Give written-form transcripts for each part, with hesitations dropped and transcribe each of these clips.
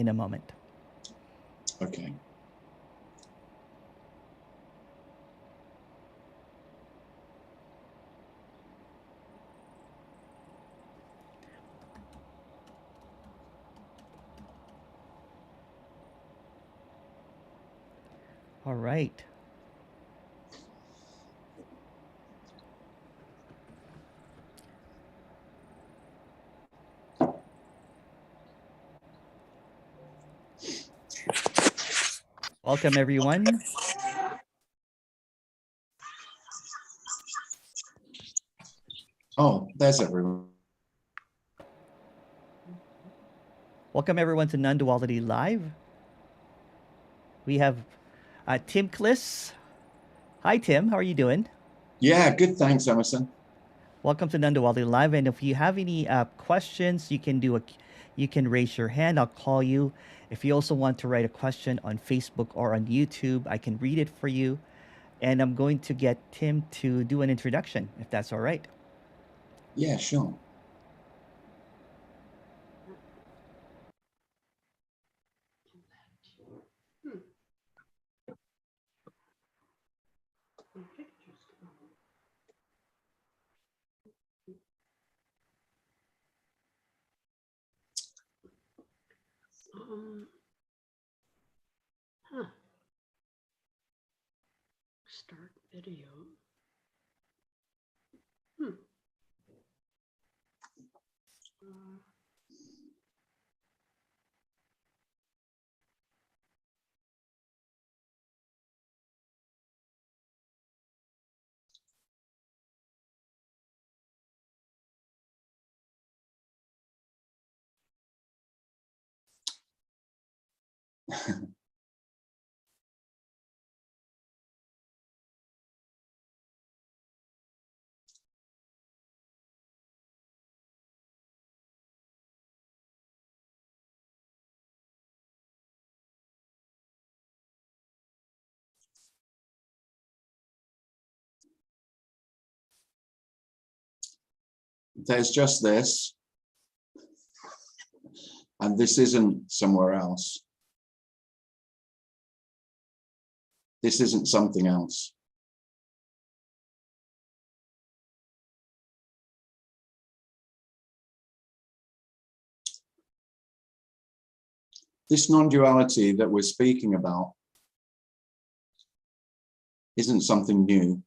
in a moment. Okay. All right. Welcome, everyone. Oh, there's everyone. Welcome, everyone, to Non-duality Live. We have Tim Cliss. Hi, Tim. How are you doing? Yeah, good. Thanks, Emerson. Welcome to Non-duality Live. And if you have any questions, you can raise your hand. I'll call you. If you also want to write a question on Facebook or on YouTube, I can read it for you. And I'm going to get Tim to do an introduction, if that's all right. Yeah, sure. Start video. There's just this, and this isn't somewhere else. This isn't something else. This non-duality that we're speaking about isn't something new,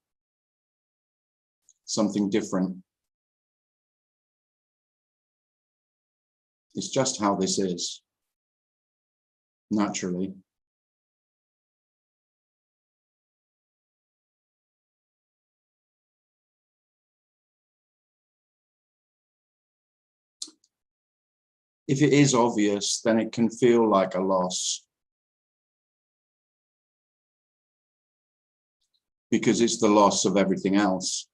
something different. It's just how this is, naturally. If it is obvious, then it can feel like a loss, because it's the loss of everything else.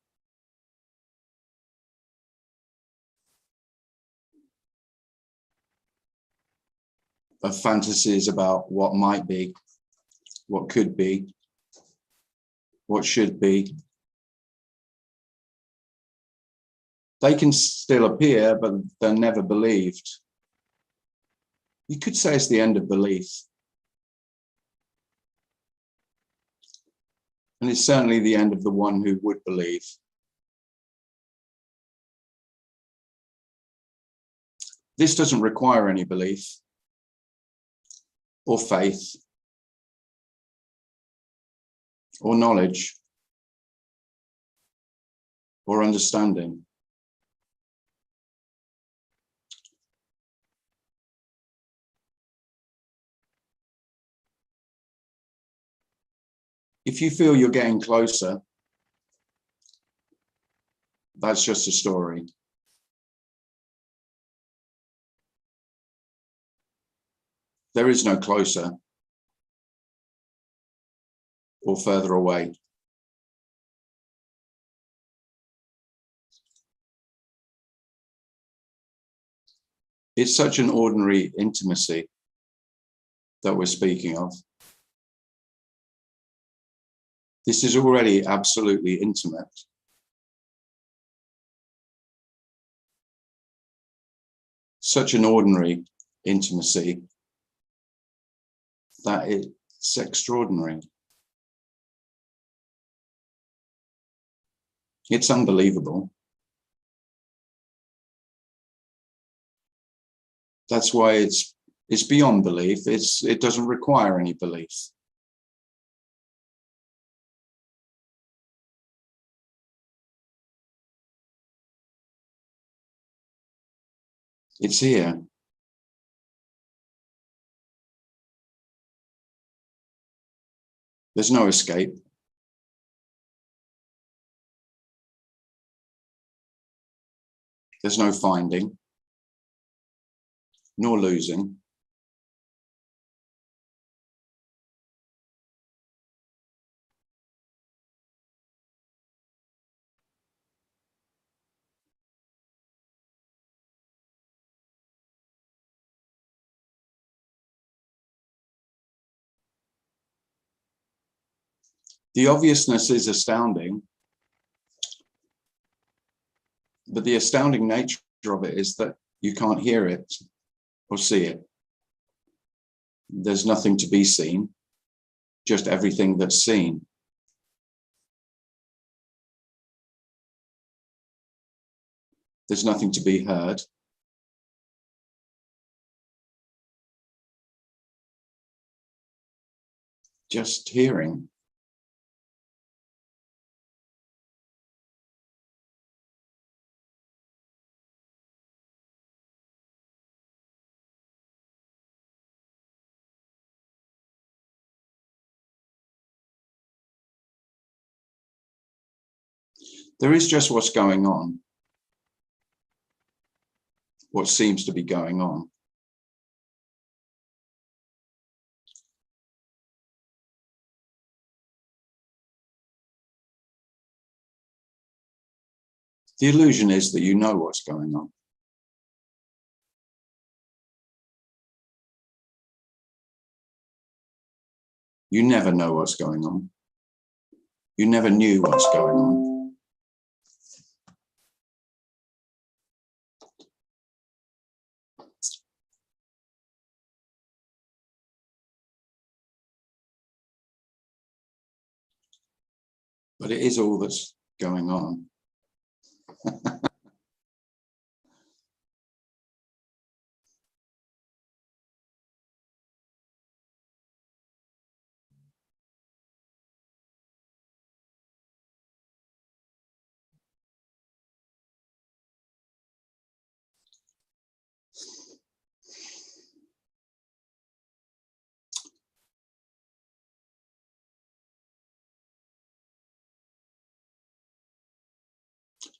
Of fantasies about what might be, what could be, what should be. They can still appear, but they're never believed. You could say it's the end of belief. And it's certainly the end of the one who would believe. This doesn't require any belief or faith or knowledge or understanding. If you feel you're getting closer, that's just a story. There is no closer or further away. It's such an ordinary intimacy that we're speaking of. This is already absolutely intimate. Such an ordinary intimacy that it's extraordinary. It's unbelievable. That's why it's beyond belief. It doesn't require any belief. It's here. There's no escape. There's no finding, nor losing. The obviousness is astounding, but the astounding nature of it is that you can't hear it or see it. There's nothing to be seen, just everything that's seen. There's nothing to be heard. Just hearing. There is just what's going on, what seems to be going on. The illusion is that you know what's going on. You never know what's going on. You never knew what's going on. But it is all that's going on.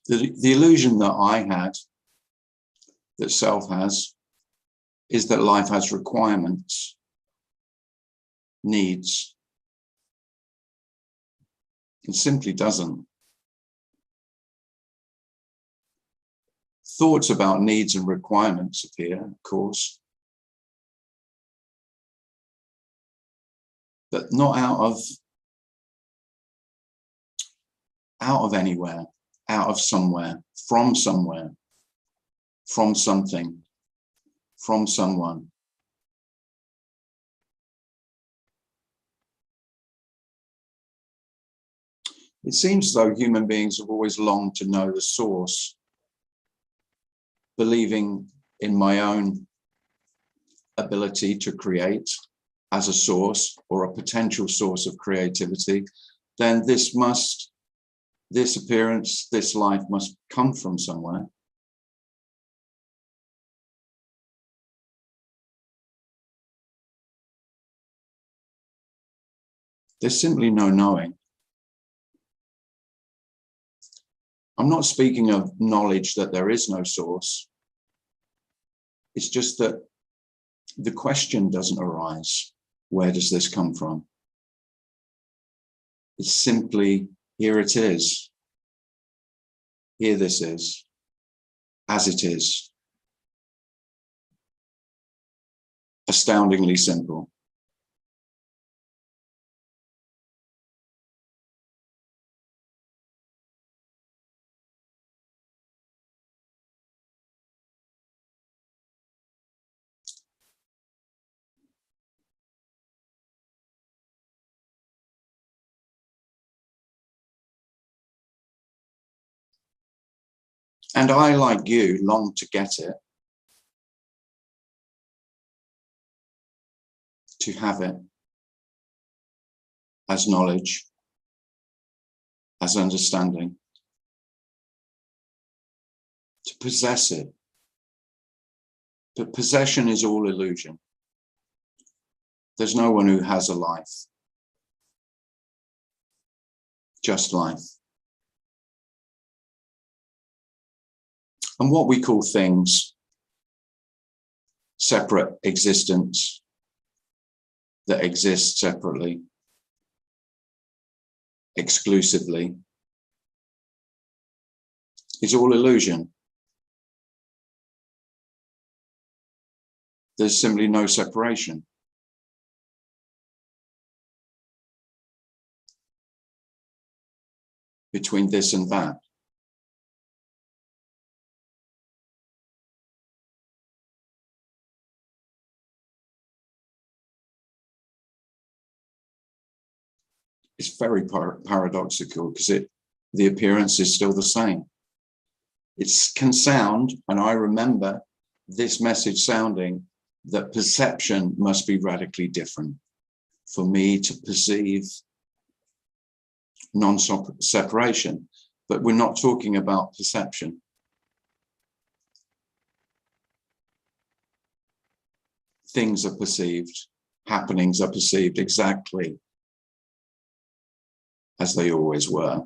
The illusion that I had, that self has, is that life has requirements, needs. It simply doesn't. Thoughts about needs and requirements appear, of course, but not out of anywhere, out of somewhere, from something, from someone. It seems as though human beings have always longed to know the source, believing in my own ability to create as a source or a potential source of creativity, then this appearance, this life must come from somewhere. There's simply no knowing. I'm not speaking of knowledge that there is no source. It's just that the question doesn't arise. Where does this come from? It's simply, here it is. Here this is, as it is. Astoundingly simple. And I, like you, long to get it, to have it as knowledge, as understanding, to possess it. But possession is all illusion. There's no one who has a life, just life. And what we call things, separate existence that exist separately, exclusively, is all illusion. There's simply no separation. Between this and that. It's very paradoxical because the appearance is still the same. It can sound, and I remember this message sounding, that perception must be radically different for me to perceive non-separation. But we're not talking about perception. Things are perceived, happenings are perceived exactly as they always were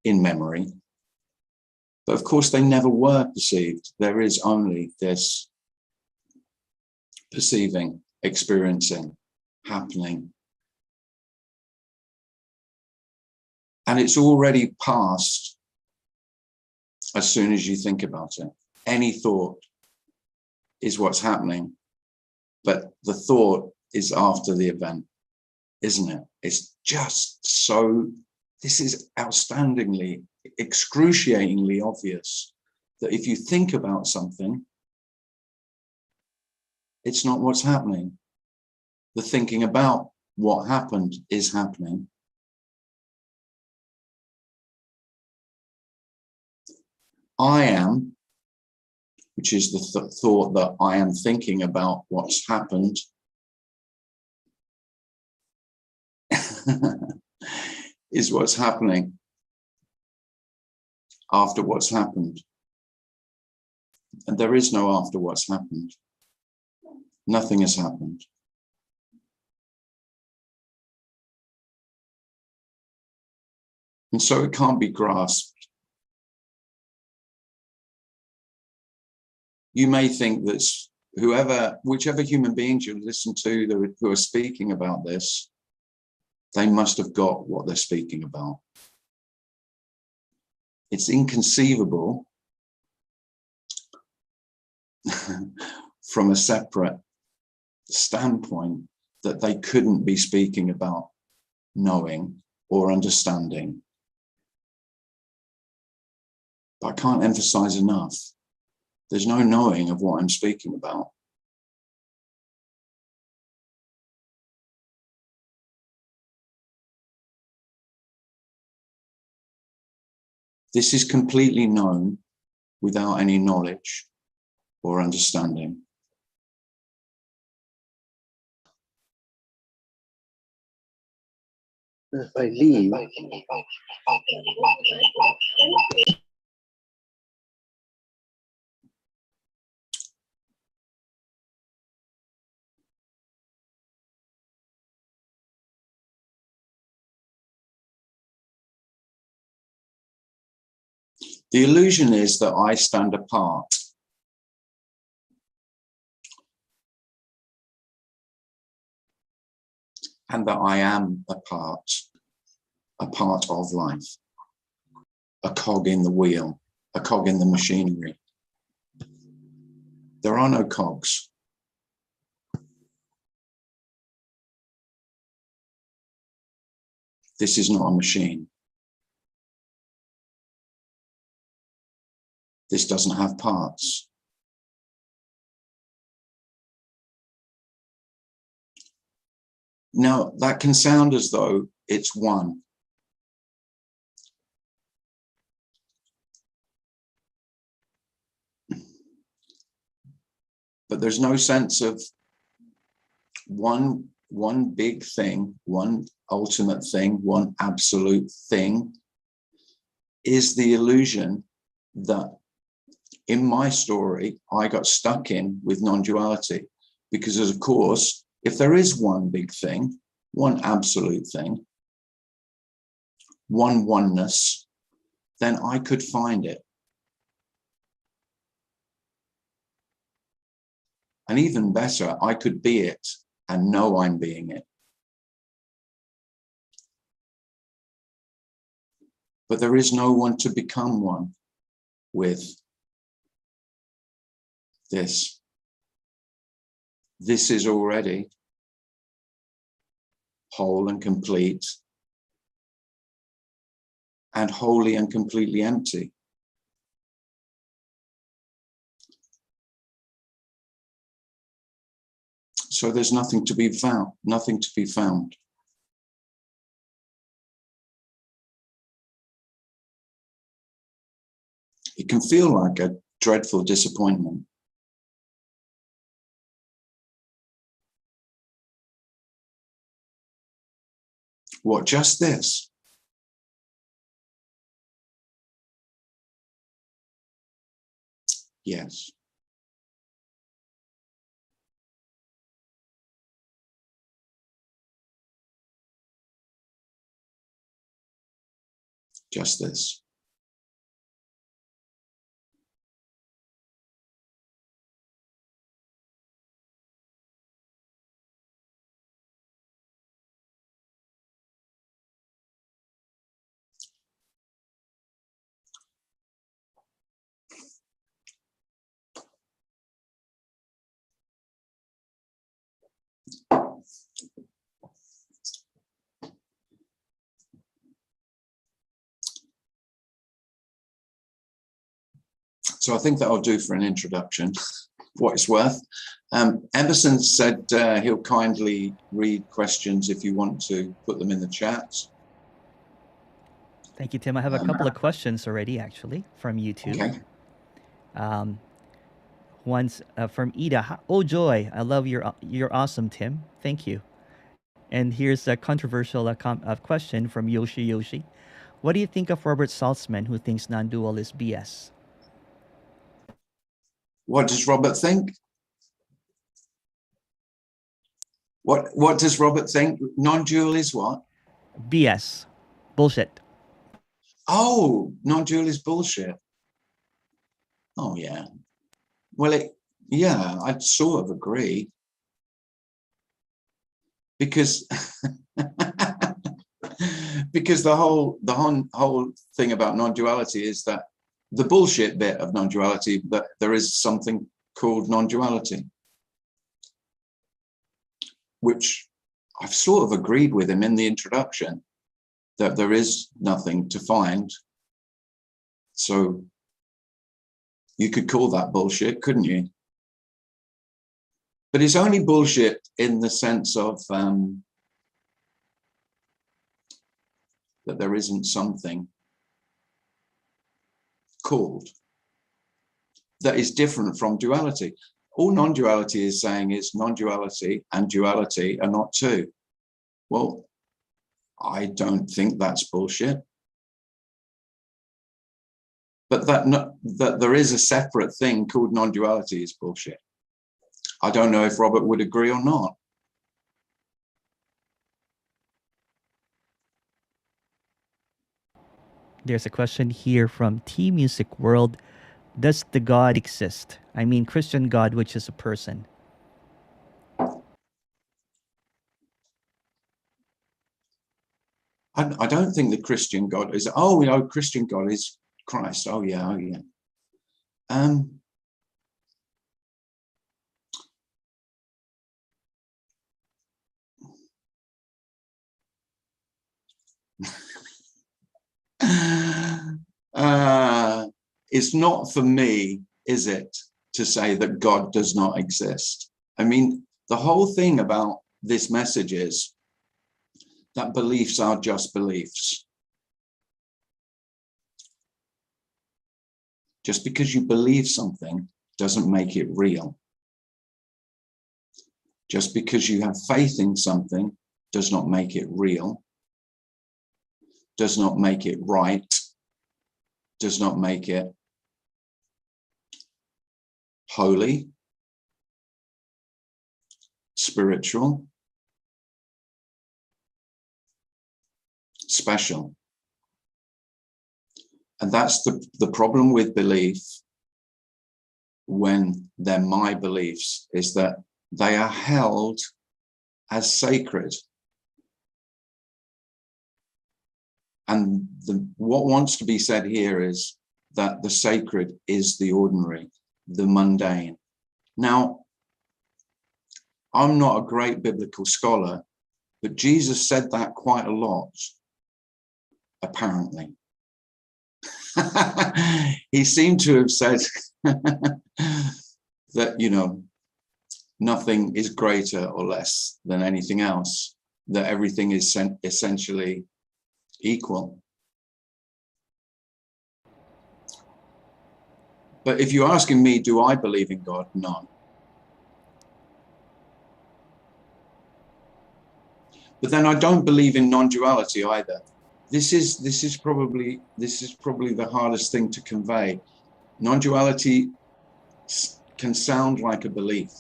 in memory. But of course, they never were perceived. There is only this perceiving, experiencing, happening. And it's already past as soon as you think about it. Any thought is what's happening, but the thought is after the event, isn't it? It's just so, this is outstandingly, excruciatingly obvious that if you think about something, it's not what's happening. The thinking about what happened is happening. I am, which is the thought that I am thinking about what's happened, is what's happening after what's happened. And there is no after what's happened. Nothing has happened. And so it can't be grasped. You may think that whichever human beings you listen to who are speaking about this, they must have got what they're speaking about. It's inconceivable from a separate standpoint that they couldn't be speaking about knowing or understanding. But I can't emphasize enough, there's no knowing of what I'm speaking about. This is completely known without any knowledge or understanding. If I leave, the illusion is that I stand apart. And that I am a part of life, a cog in the wheel, a cog in the machinery. There are no cogs. This is not a machine. This doesn't have parts. Now, that can sound as though it's one. but there's no sense of one big thing, one ultimate thing, one absolute thing, is the illusion that in my story, I got stuck in with non-duality. Because of course, if there is one big thing, one absolute thing, one oneness, then I could find it. And even better, I could be it and know I'm being it. But there is no one to become one with this. This is already whole and complete and wholly and completely empty. So there's nothing to be found, nothing to be found. It can feel like a dreadful disappointment. What, just this? Yes. Just this. So I think that'll do for an introduction, what it's worth. Emerson said he'll kindly read questions if you want to put them in the chat. Thank you, Tim. I have a couple of questions already, actually, from YouTube. Okay. One's from Ida. Oh, joy. I love you're awesome, Tim. Thank you. And here's a controversial question from Yoshi. What do you think of Robert Saltzman, who thinks non-dual is BS? What does Robert think? What does Robert think? Non-dual is what? BS. Bullshit. Oh, non-dual is bullshit. Oh, yeah. Well, yeah, I'd sort of agree. Because because the whole thing about non-duality is that the bullshit bit of non-duality, that there is something called non-duality, which I've sort of agreed with him in the introduction, that there is nothing to find. So you could call that bullshit, couldn't you? But it's only bullshit in the sense of that there isn't something called that is different from duality. All non-duality is saying is non-duality and duality are not two. Well, I don't think that's bullshit. But that there is a separate thing called non-duality is bullshit. I don't know if Robert would agree or not. There's a question here from T Music World. Does the God exist? I mean, Christian God, which is a person. I don't think the Christian God is, oh, you know, Christian God is Christ. Oh, yeah, oh, yeah. It's not for me, is it, to say that God does not exist? I mean, the whole thing about this message is that beliefs are just beliefs. Just because you believe something doesn't make it real. Just because you have faith in something does not make it real, does not make it right, does not make it holy, spiritual, special. And that's the problem with belief when they're my beliefs, is that they are held as sacred. And what wants to be said here is that the sacred is the ordinary, the mundane. Now, I'm not a great biblical scholar, but Jesus said that quite a lot, apparently. He seemed to have said that, you know, nothing is greater or less than anything else, that everything is essentially equal. But if you're asking me, do I believe in God? No. But then I don't believe in non-duality either. This is probably the hardest thing to convey. Non-duality can sound like a belief,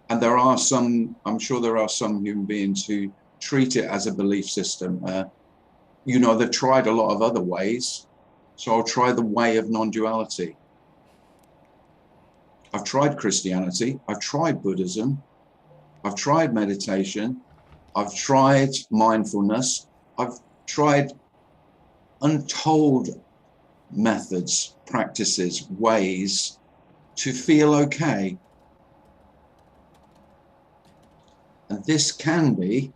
and there are some, I'm sure there are some human beings who treat it as a belief system. You know, they've tried a lot of other ways, so I'll try the way of non-duality. I've tried Christianity, I've tried Buddhism, I've tried meditation, I've tried mindfulness, I've tried untold methods, practices, ways to feel okay. And this can be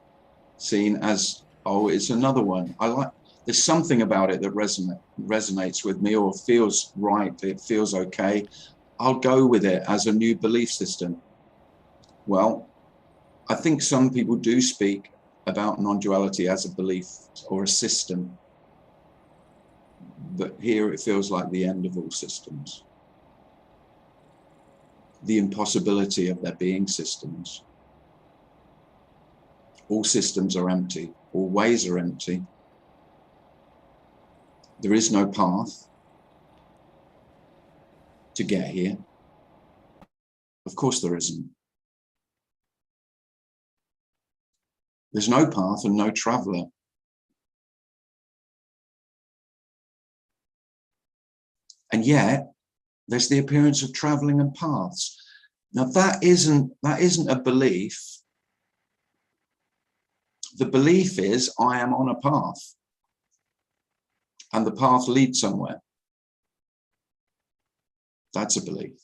seen as, oh, it's another one. There's something about it that resonates with me, or feels right, it feels okay. I'll go with it as a new belief system. Well, I think some people do speak about non-duality as a belief or a system, but here it feels like the end of all systems, the impossibility of there being systems. All systems are empty, all ways are empty. There is no path to get here. Of course there isn't. There's no path and no traveler. And yet there's the appearance of traveling and paths. Now that isn't a belief. The belief is I am on a path and the path leads somewhere. That's a belief.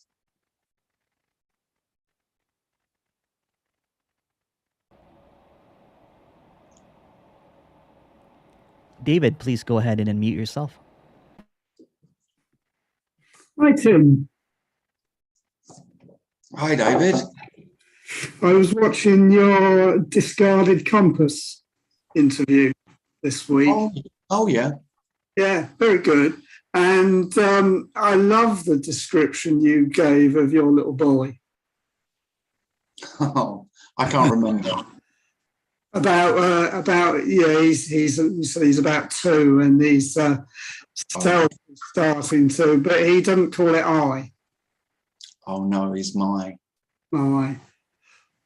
David, please go ahead and unmute yourself. Hi, Tim. Hi, David. I was watching your Discarded Compass interview this week. Oh yeah. Yeah, very good. And I love the description you gave of your little boy. Oh, I can't remember. About yeah, he's about 2 and he's starting to, but he doesn't call it I. Oh no, he's my. I.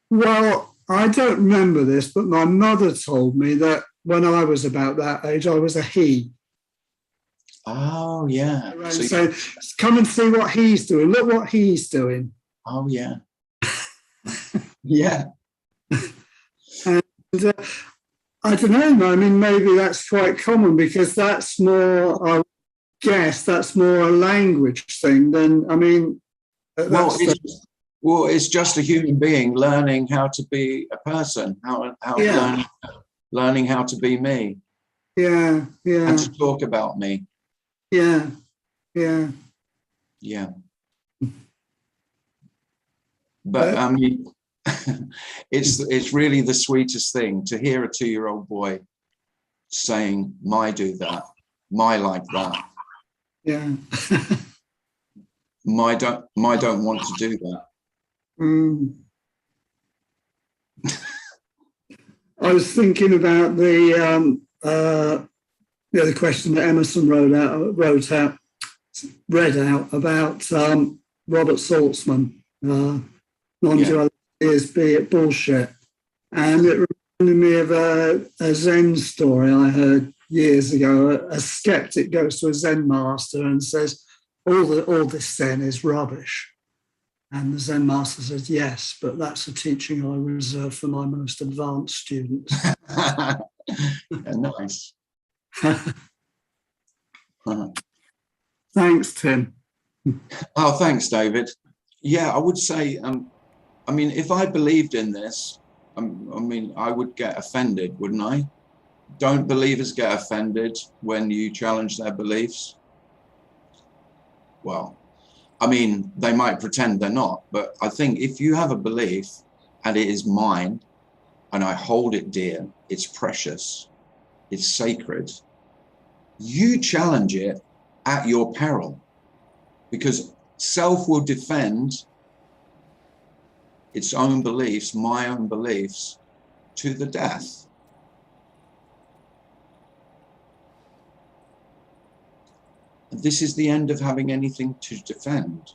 Well, I don't remember this, but my mother told me that when I was about that age, I was a he. Oh yeah. So come and see what he's doing. Look what he's doing. Oh yeah. Yeah. And, I don't know. I mean, maybe that's quite common because that's more, I guess, that's more a language thing than, I mean, it's just a human being learning how to be a person, learning how to be me. Yeah, yeah. And to talk about me. Yeah, yeah. Yeah. But I mean, it's really the sweetest thing to hear a 2-year-old boy saying, "My do that, my like that." Yeah. My don't want to do that. Mm. I was thinking about the question that Emerson read out about Robert Saltzman. Non-duality is be it bullshit, and it reminded me of a Zen story I heard years ago. A skeptic goes to a Zen master and says, all this Zen is rubbish. And the Zen master says, yes, but that's a teaching I reserve for my most advanced students. Nice. Thanks, Tim. Oh, thanks, David. Yeah, I would say, I mean, if I believed in this, I mean, I would get offended, wouldn't I? Don't believers get offended when you challenge their beliefs? Well, I mean, they might pretend they're not, but I think if you have a belief and it is mine and I hold it dear, it's precious, it's sacred, you challenge it at your peril, because self will defend its own beliefs, my own beliefs, to the death. And this is the end of having anything to defend.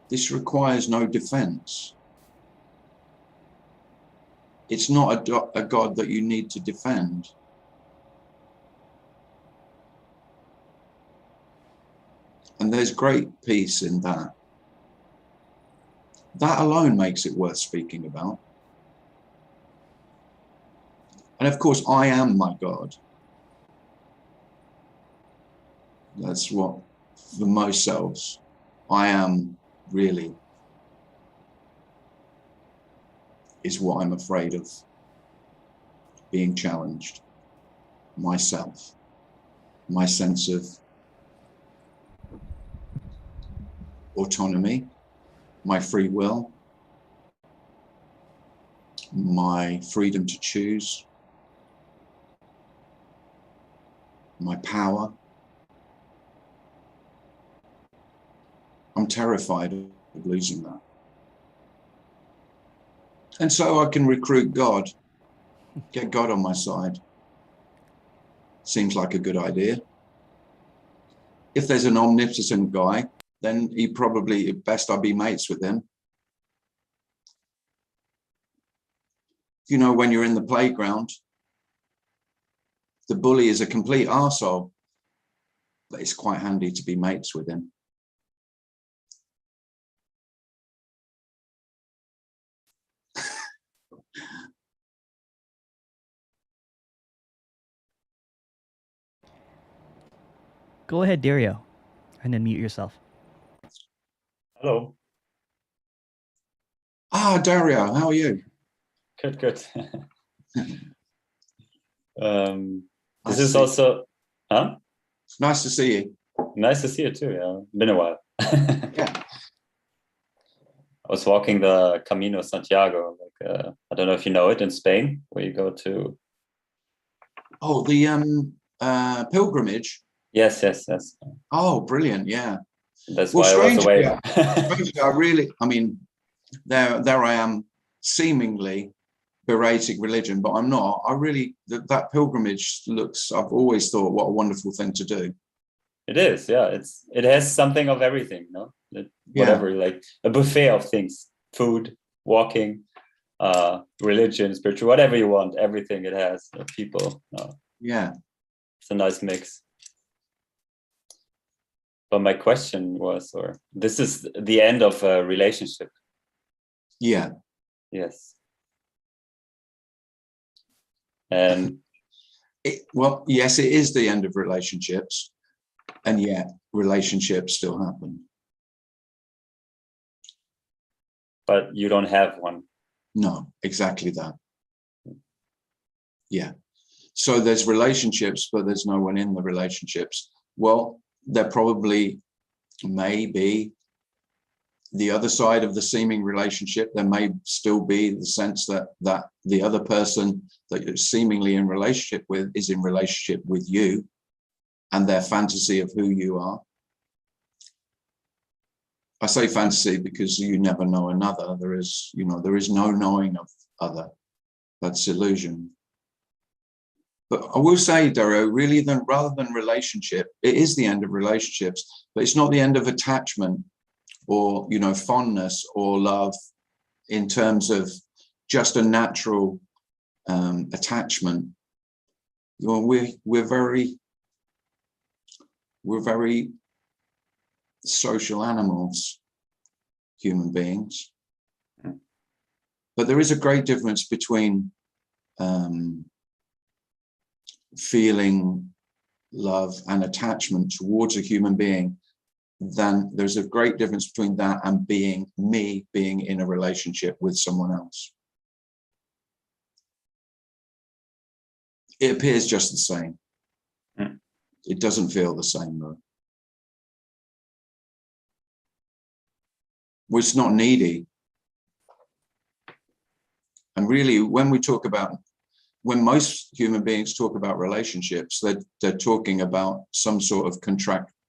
This requires no defense. It's not a God that you need to defend. And there's great peace in that. That alone makes it worth speaking about. And of course, I am my God. That's what, for most selves, I am really is what I'm afraid of being challenged. Myself, my sense of autonomy, my free will, my freedom to choose, my power. I'm terrified of losing that. And so I can recruit God, get God on my side. Seems like a good idea. If there's an omnipotent guy, then he probably, best I be mates with him. You know, when you're in the playground, the bully is a complete arsehole, but it's quite handy to be mates with him. Go ahead, Dario, and then mute yourself. Hello. Ah, Dario, how are you? Good, good. This to is see also, huh? Nice to see you. Nice to see you too. Yeah, been a while. Yeah. I was walking the Camino Santiago. Like, I don't know if you know it, in Spain, where you go to. Oh, the pilgrimage. Yes, yes, yes. Oh, brilliant! Yeah. That's Well, why I was away. strangely, I mean, there I am, seemingly berating religion, but I'm not. I really, that pilgrimage looks, I've always thought, what a wonderful thing to do. It is, yeah. It has something of everything, no? Whatever, like a buffet of things: food, walking, religion, spiritual, whatever you want. Everything it has. People. Yeah. It's a nice mix. But my question was, or this is the end of a relationship. Yeah. Yes. And well, yes, it is the end of relationships, and yet relationships still happen. but you don't have one. No, exactly that. Yeah. So there's relationships, but there's no one in the relationships. Well, there probably may be the other side of the seeming relationship. There may still be the sense that the other person that you're seemingly in relationship with is in relationship with you and their fantasy of who you are. I say fantasy because you never know another. There is, there is no knowing of other. That's illusion. But I will say, Dario, really, rather than relationship, it is the end of relationships, but it's not the end of attachment or, fondness or love in terms of just a natural attachment. We're very social animals, human beings. But there is a great difference between feeling love and attachment towards a human being. Then there's a great difference between that and being in a relationship with someone else. It appears just the same. It doesn't feel the same though. Well, it's not needy. And really, when most human beings talk about relationships, they're talking about some sort of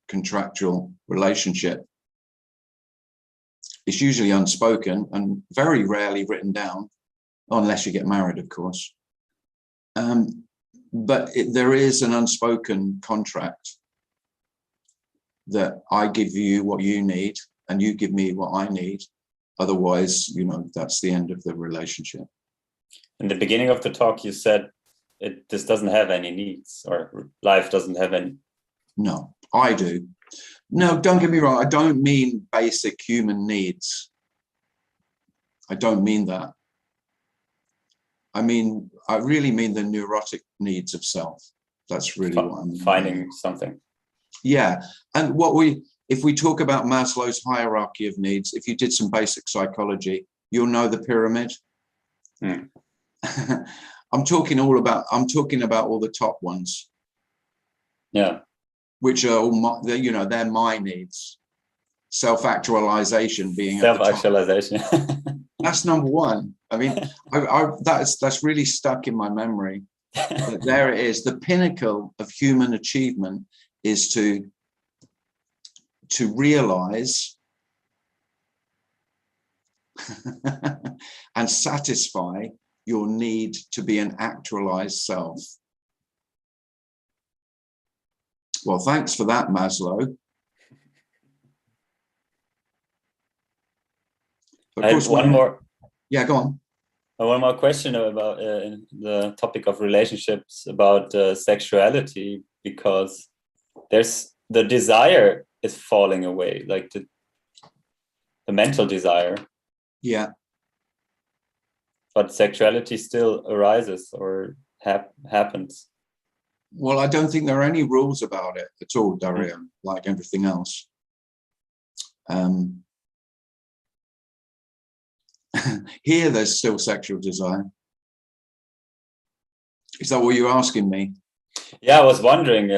contractual relationship. It's usually unspoken and very rarely written down, unless you get married, of course. But there is an unspoken contract that I give you what you need and you give me what I need. Otherwise, that's the end of the relationship. In the beginning of the talk, you said this doesn't have any needs, or life doesn't have any. No, I do. No, don't get me wrong. I don't mean basic human needs. I don't mean that. I really mean the neurotic needs of self. That's really what I mean. Finding something. Yeah. And if we talk about Maslow's hierarchy of needs, if you did some basic psychology, you'll know the pyramid. I'm talking about all the top ones. Yeah. Which are all they're my needs. Self-actualization being self-actualization. That's number one. That's really stuck in my memory. But there it is. The pinnacle of human achievement is to realize and satisfy your need to be an actualized self. Well, thanks for that, Maslow. I have one more. Yeah, go on. One more question about the topic of relationships, about sexuality, because there's the desire is falling away, like the mental desire. Yeah. But sexuality still arises or happens. Well, I don't think there are any rules about it at all, Dario, like everything else. Here, there's still sexual desire. Is that what you're asking me? Yeah, I was wondering,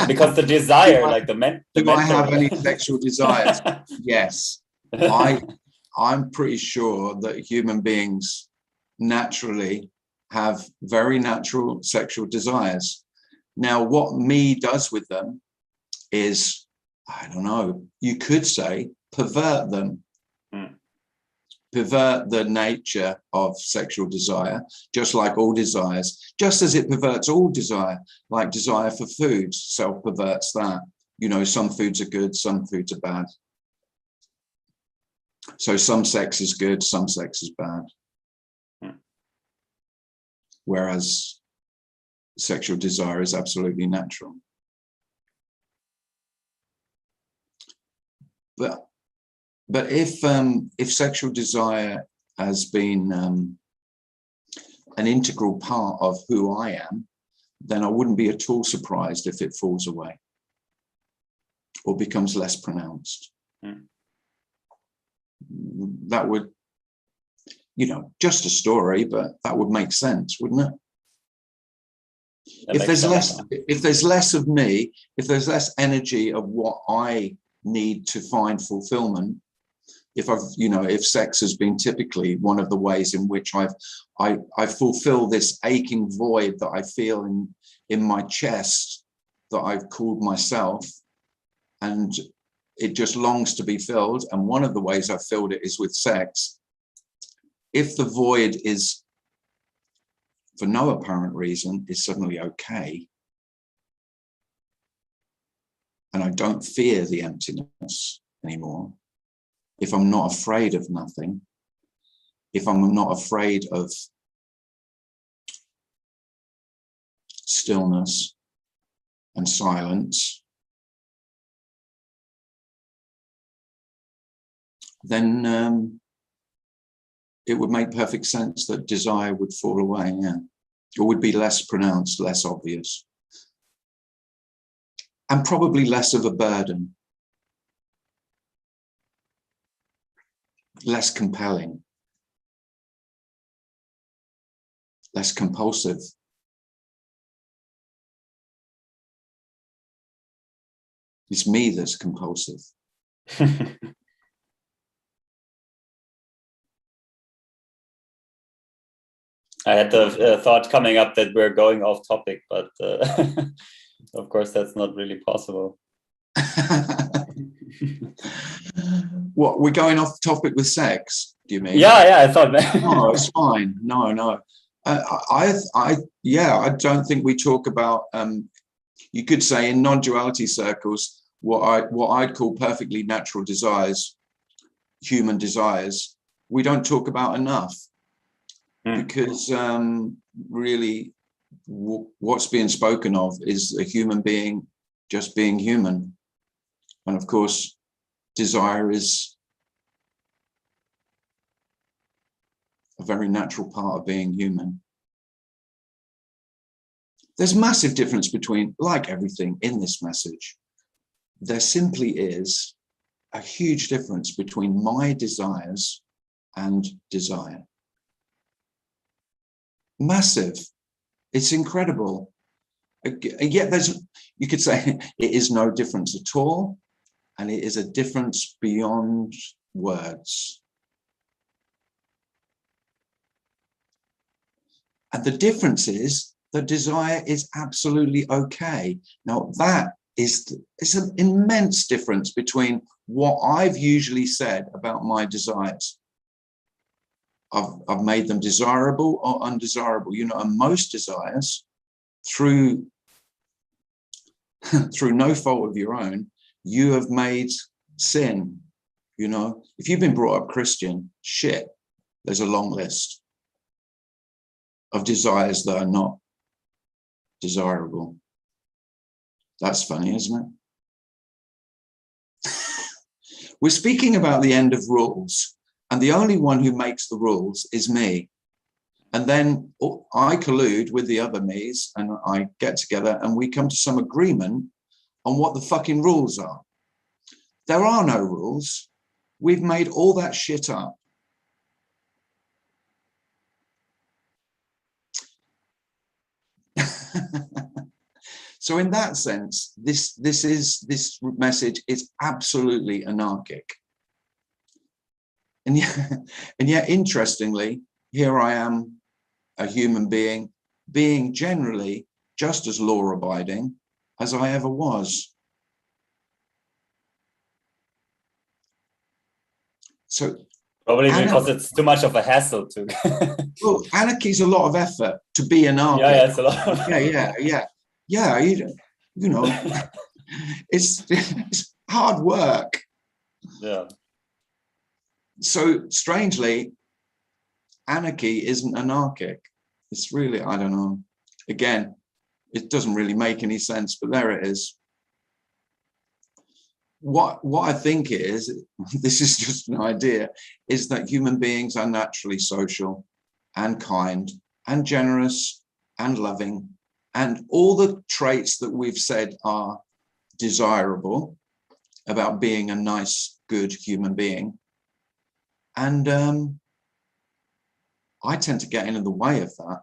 because the desire, do I have any sexual desires? Yes. I'm pretty sure that human beings naturally have very natural sexual desires. Now, what me does with them is, I don't know, you could say pervert them. Pervert the nature of sexual desire, just like all desires, just as it perverts all desire, like desire for food, self-perverts that. Some foods are good, some foods are bad. So some sex is good, some sex is bad. Whereas sexual desire is absolutely natural. But if sexual desire has been an integral part of who I am, then I wouldn't be at all surprised if it falls away or becomes less pronounced. That would, just a story, but that would make sense, wouldn't it? If there's less of me, if there's less energy of what I need to find fulfillment, if sex has been typically one of the ways in which I fulfill this aching void that I feel in my chest that I've called myself, and it just longs to be filled. And one of the ways I've filled it is with sex. If the void is, for no apparent reason, is suddenly okay, and I don't fear the emptiness anymore, if I'm not afraid of nothing, if I'm not afraid of stillness and silence, then it would make perfect sense that desire would fall away, yeah. It would be less pronounced, less obvious, and probably less of a burden, less compelling, less compulsive. It's me that's compulsive. I had the thought coming up that we're going off topic, but of course that's not really possible. What, we're going off topic with sex, do you mean? Yeah, I thought. No, it's fine. No. I don't think we talk about, you could say in non-duality circles, what I'd call perfectly natural desires, human desires, we don't talk about enough. Because really what's being spoken of is a human being just being human. And of course, desire is a very natural part of being human. There's massive difference between, like everything in this message, there simply is a huge difference between my desires and desire. Massive. It's incredible. And yet you could say it is no difference at all, and it is a difference beyond words. And the difference is that desire is absolutely okay. Now it's an immense difference between what I've usually said about my desires. I've made them desirable or undesirable, and most desires, through no fault of your own, you have made sin. If you've been brought up Christian, shit, there's a long list of desires that are not desirable. That's funny, isn't it? We're speaking about the end of rules. And the only one who makes the rules is me. And then I collude with the other me's and I get together and we come to some agreement on what the fucking rules are. There are no rules. We've made all that shit up. So in that sense, this message is absolutely anarchic. And yet, interestingly, here I am, a human being generally just as law-abiding as I ever was. So probably because it's too much of a hassle to. Well, anarchy's a lot of effort to be anarchic. Yeah, it's a lot. Yeah. It's hard work. Yeah. So strangely, anarchy isn't anarchic. It's really, I don't know. Again, it doesn't really make any sense, but there it is. What I think is, this is just an idea, is that human beings are naturally social and kind and generous and loving, and all the traits that we've said are desirable about being a nice, good human being. And I tend to get in the way of that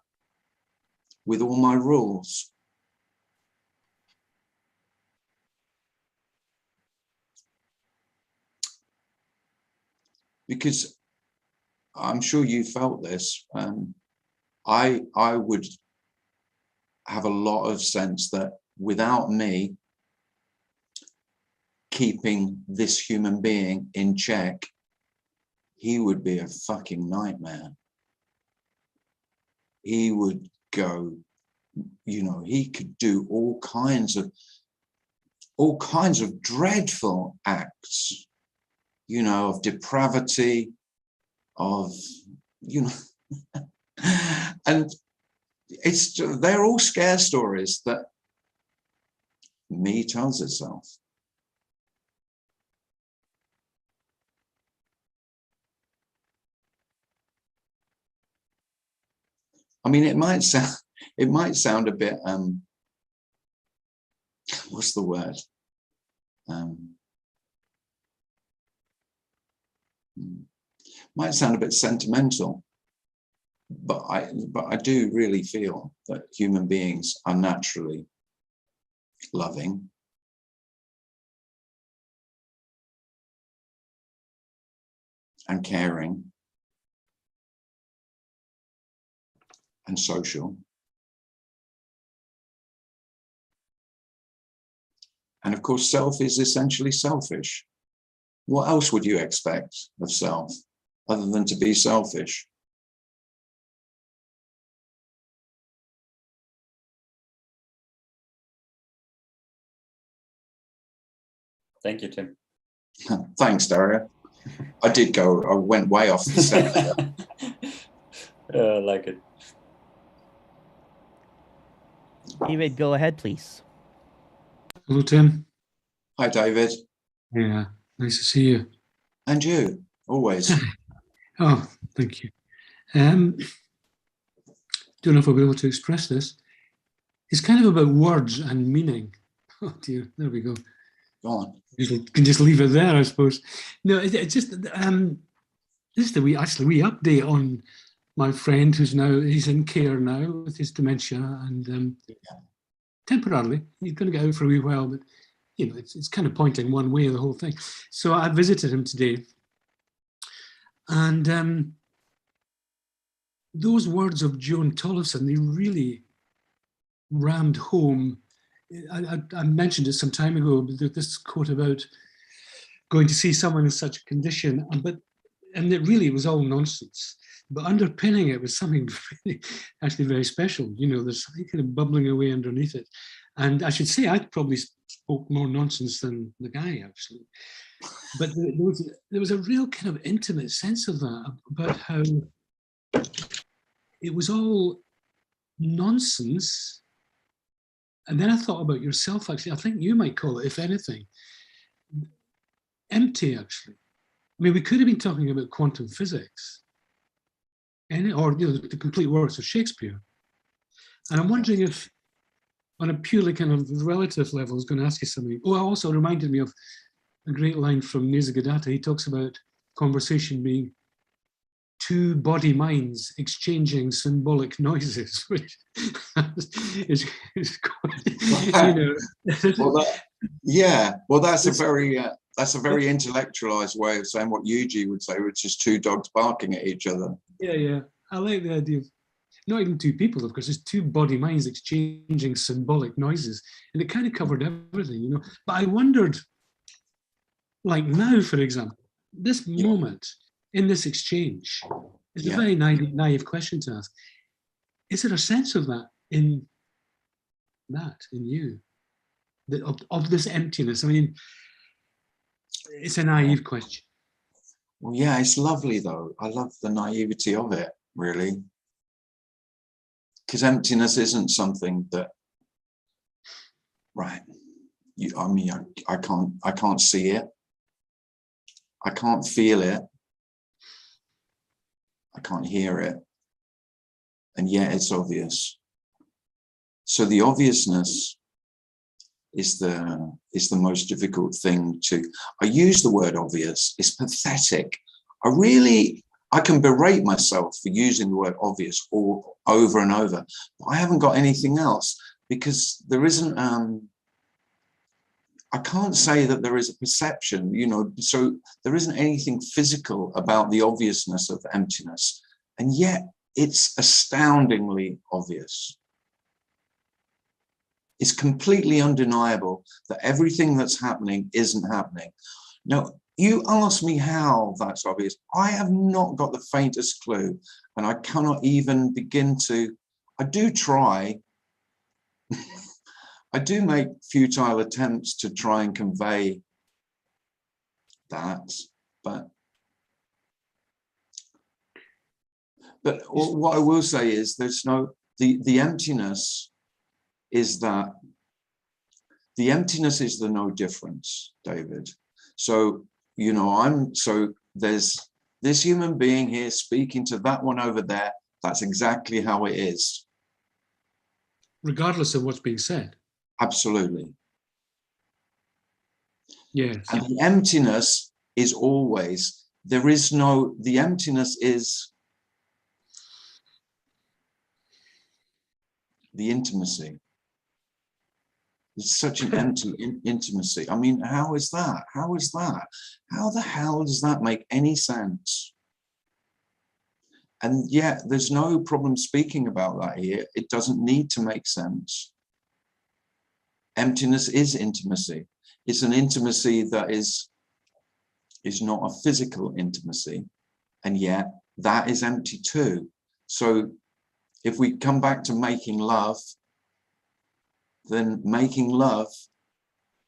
with all my rules. Because I'm sure you felt this. I would have a lot of sense that without me, keeping this human being in check, he would be a fucking nightmare. He would go, you know, he could do all kinds of dreadful acts, you know, of depravity, of, you know, and they're all scare stories that me tells itself. I mean, it might sound a bit, what's the word? Might sound a bit sentimental, but I do really feel that human beings are naturally loving, and caring, and social. And of course, self is essentially selfish. What else would you expect of self other than to be selfish? Thank you, Tim. Thanks, Daria. I went way off the center. I like it. David, go ahead, please. Hello, Tim. Hi, David. Yeah, nice to see you. And you, always. Oh, thank you. Don't know if I'll be able to express this. It's kind of about words and meaning. Oh dear, there we go. Go on. You can just leave it there, I suppose. No, it's just just a wee update on my friend he's in care now with his dementia, and temporarily he's going to get out for a wee while, but you know it's kind of pointing one way, the whole thing. So I visited him today, and those words of Joan Tollefson, they really rammed home. I mentioned it some time ago, but this quote about going to see someone in such a condition, and it really was all nonsense. But underpinning it was something really, actually very special. You know, there's something kind of bubbling away underneath it. And I should say I probably spoke more nonsense than the guy, actually. But there was a real kind of intimate sense of that, about how it was all nonsense. And then I thought about yourself, actually. I think you might call it, if anything, empty, actually. I mean, we could have been talking about quantum physics, or you know, the complete works of Shakespeare. And I'm wondering if, on a purely kind of relative level, I was going to ask you something. Oh, it also reminded me of a great line from Nisargadatta. He talks about conversation being two body minds exchanging symbolic noises, which is quite, you know. Well, that's a very intellectualized way of saying what Yuji would say, which is two dogs barking at each other. Yeah. I like the idea of not even two people, of course, it's two body minds exchanging symbolic noises. And it kind of covered everything, you know. But I wondered, like now, for example, this moment in this exchange is a very naive question to ask. Is there a sense of that in you? Of this emptiness? I mean, it's a naive question. Well, yeah, it's lovely though. I love the naivety of it, really. Because emptiness isn't something that, right? I mean, I can't see it. I can't feel it. I can't hear it. And yet it's obvious. So the obviousness is the most difficult thing to. I use the word obvious. It's pathetic. I can berate myself for using the word obvious all over and over, but I haven't got anything else, because there isn't. I can't say that there is a perception, you know. So there isn't anything physical about the obviousness of emptiness, and yet it's astoundingly obvious. It's completely undeniable that everything that's happening isn't happening. Now, you ask me how that's obvious. I have not got the faintest clue, and I cannot even begin to. I do try. I do make futile attempts to try and convey that, but what I will say is there's no, the emptiness is that, the emptiness is the no difference, David. So, you know, so there's this human being here speaking to that one over there. That's exactly how it is. Regardless of what's being said. Absolutely. Yes. And the emptiness is always, there is no, the emptiness is the intimacy. It's such an empty intimacy. I mean, how is that? How is that? How the hell does that make any sense? And yet there's no problem speaking about that here. It doesn't need to make sense. Emptiness is intimacy. It's an intimacy that is not a physical intimacy, and yet that is empty too. So if we come back to making love, then making love,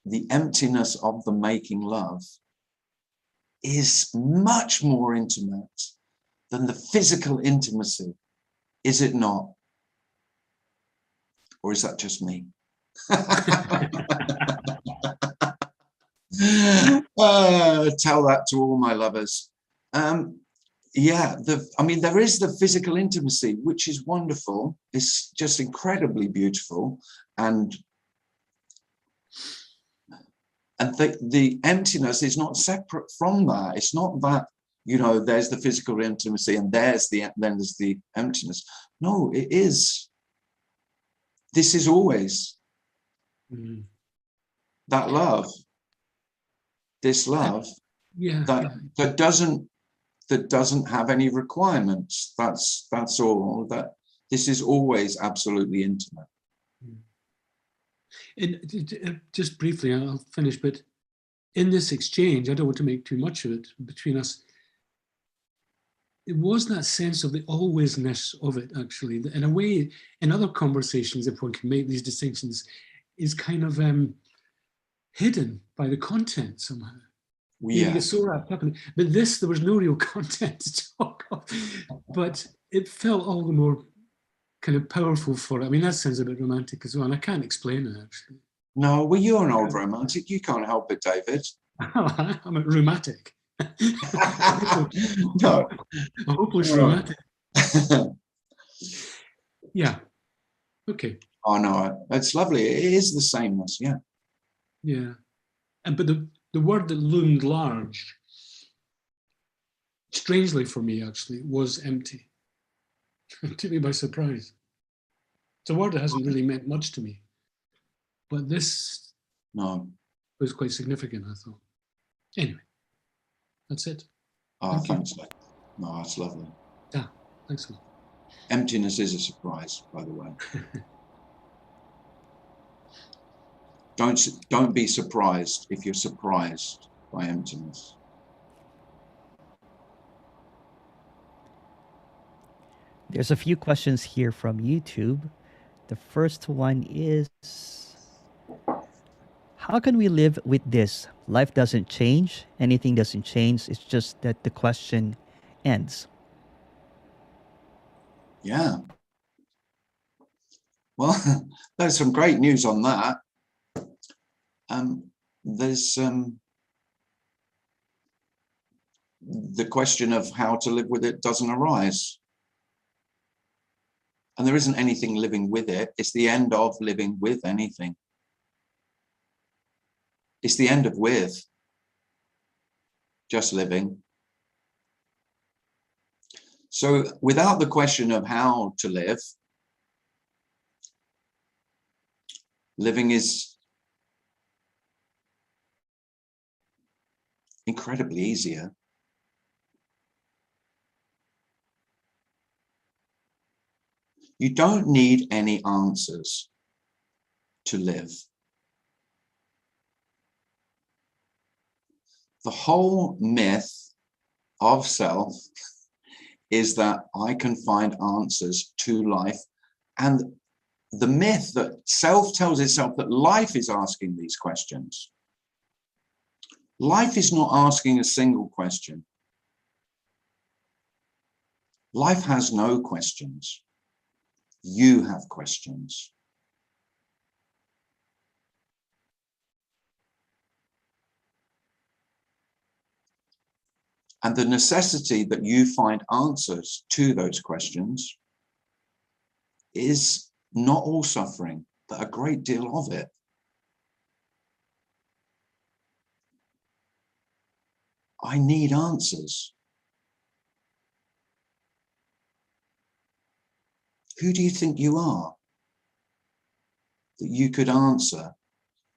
the emptiness of the making love is much more intimate than the physical intimacy, is it not? Or is that just me? Tell that to all my lovers. Yeah, I mean, there is the physical intimacy, which is wonderful. It's just incredibly beautiful. And the emptiness is not separate from that. It's not that, you know, there's the physical intimacy and then there's the emptiness. No, it is. This is always that love. This love that doesn't have any requirements. That's all. That this is always absolutely intimate. And just briefly, I'll finish, but in this exchange, I don't want to make too much of it between us. It was that sense of the alwaysness of it, actually. In a way, in other conversations, if one can make these distinctions, is kind of hidden by the content somehow. Yeah. You get so wrapped up in it. But this, there was no real content to talk of. But it felt all the more kind of powerful for it. I mean, that sounds a bit romantic as well, and I can't explain it, actually. No, well, you're an old romantic. You can't help it, David. I'm a rheumatic. No. A hopeless rheumatic. Yeah. Okay. Oh, no, it's lovely. It is the sameness, yeah. Yeah. But the word that loomed large, strangely for me, actually, was empty. It took me by surprise. It's a word that hasn't really meant much to me. But this was quite significant, I thought. Anyway, that's it. Oh, thanks. No, that's lovely. Yeah, thanks a lot. Emptiness is a surprise, by the way. Don't be surprised if you're surprised by emptiness. There's a few questions here from YouTube. The first one is, how can we live with this? Life doesn't change. Anything doesn't change. It's just that the question ends. Yeah. Well, there's some great news on that. There's the question of how to live with it doesn't arise. And there isn't anything living with it. It's the end of living with anything. It's the end of with. Just living. So without the question of how to live, living is incredibly easier. You don't need any answers to live. The whole myth of self is that I can find answers to life. And the myth that self tells itself that life is asking these questions. Life is not asking a single question. Life has no questions. You have questions. And the necessity that you find answers to those questions is not all suffering, but a great deal of it. I need answers. Who do you think you are that you could answer?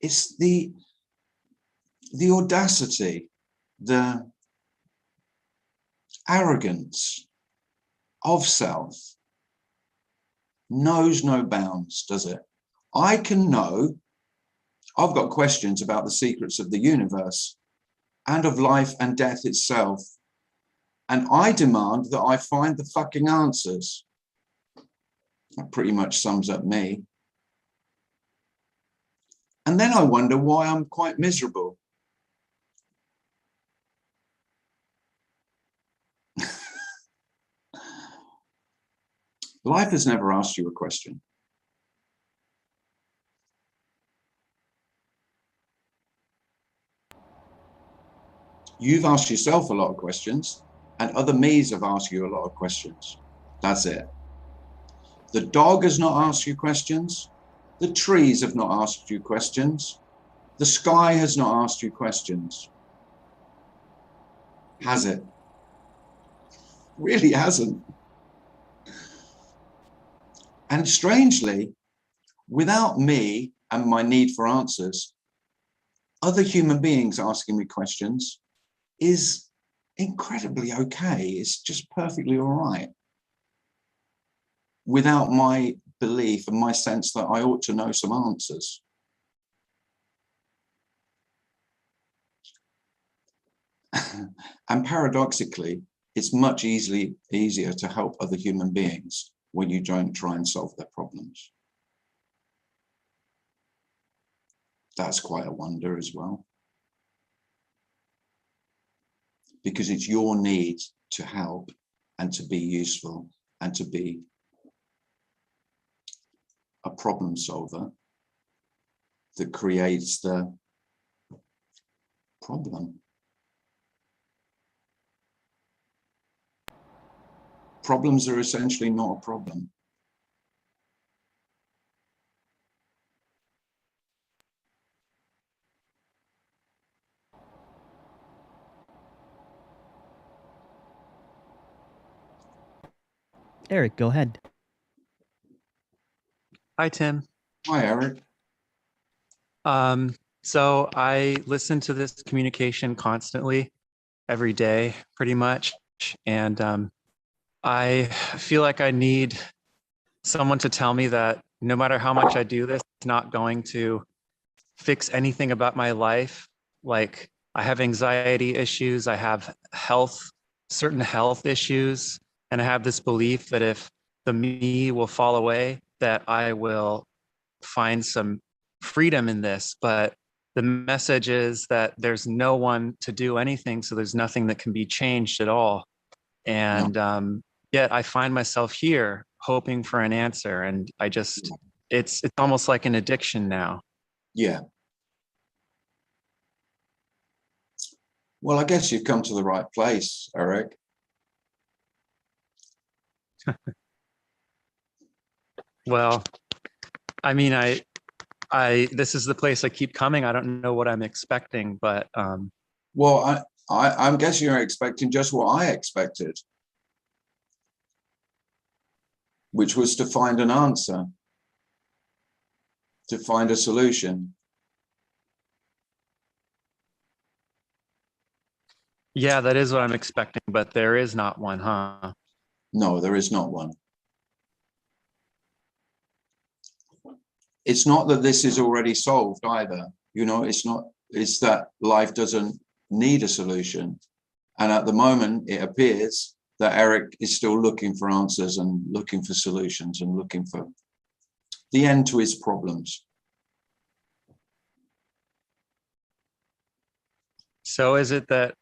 It's the audacity, the arrogance of self knows no bounds, does it? I can know, I've got questions about the secrets of the universe and of life and death itself, and I demand that I find the fucking answers. That pretty much sums up me. And then I wonder why I'm quite miserable. Life has never asked you a question. You've asked yourself a lot of questions, and other me's have asked you a lot of questions. That's it. The dog has not asked you questions. The trees have not asked you questions. The sky has not asked you questions. Has it? Really hasn't. And strangely, without me and my need for answers, other human beings asking me questions is incredibly okay. It's just perfectly all right. Without my belief and my sense that I ought to know some answers. And paradoxically, it's much easier to help other human beings when you don't try and solve their problems. That's quite a wonder as well. Because it's your need to help and to be useful and to be a problem solver that creates the problem. Problems are essentially not a problem. Eric, go ahead. Hi, Tim. Hi, Eric. So I listen to this communication constantly, every day, pretty much. And I feel like I need someone to tell me that no matter how much I do this, it's not going to fix anything about my life. Like I have anxiety issues, I have certain health issues, and I have this belief that if the me will fall away, that I will find some freedom in this. But the message is that there's no one to do anything, so there's nothing that can be changed at all. And yet I find myself here hoping for an answer, and I just it's almost like an addiction now. Yeah. Well, I guess you've come to the right place, Eric. Well, I mean, this is the place I keep coming. I don't know what I'm expecting, but well, I'm guessing you're expecting just what I expected, which was to find an answer, to find a solution. yeah, that is what I'm expecting, but there is not one, huh? No, there is not one. it's not that this is already solved either. You know, it's not, it's that life doesn't need a solution. And at the moment, it appears that Eric is still looking for answers and looking for solutions and looking for the end to his problems. So is it that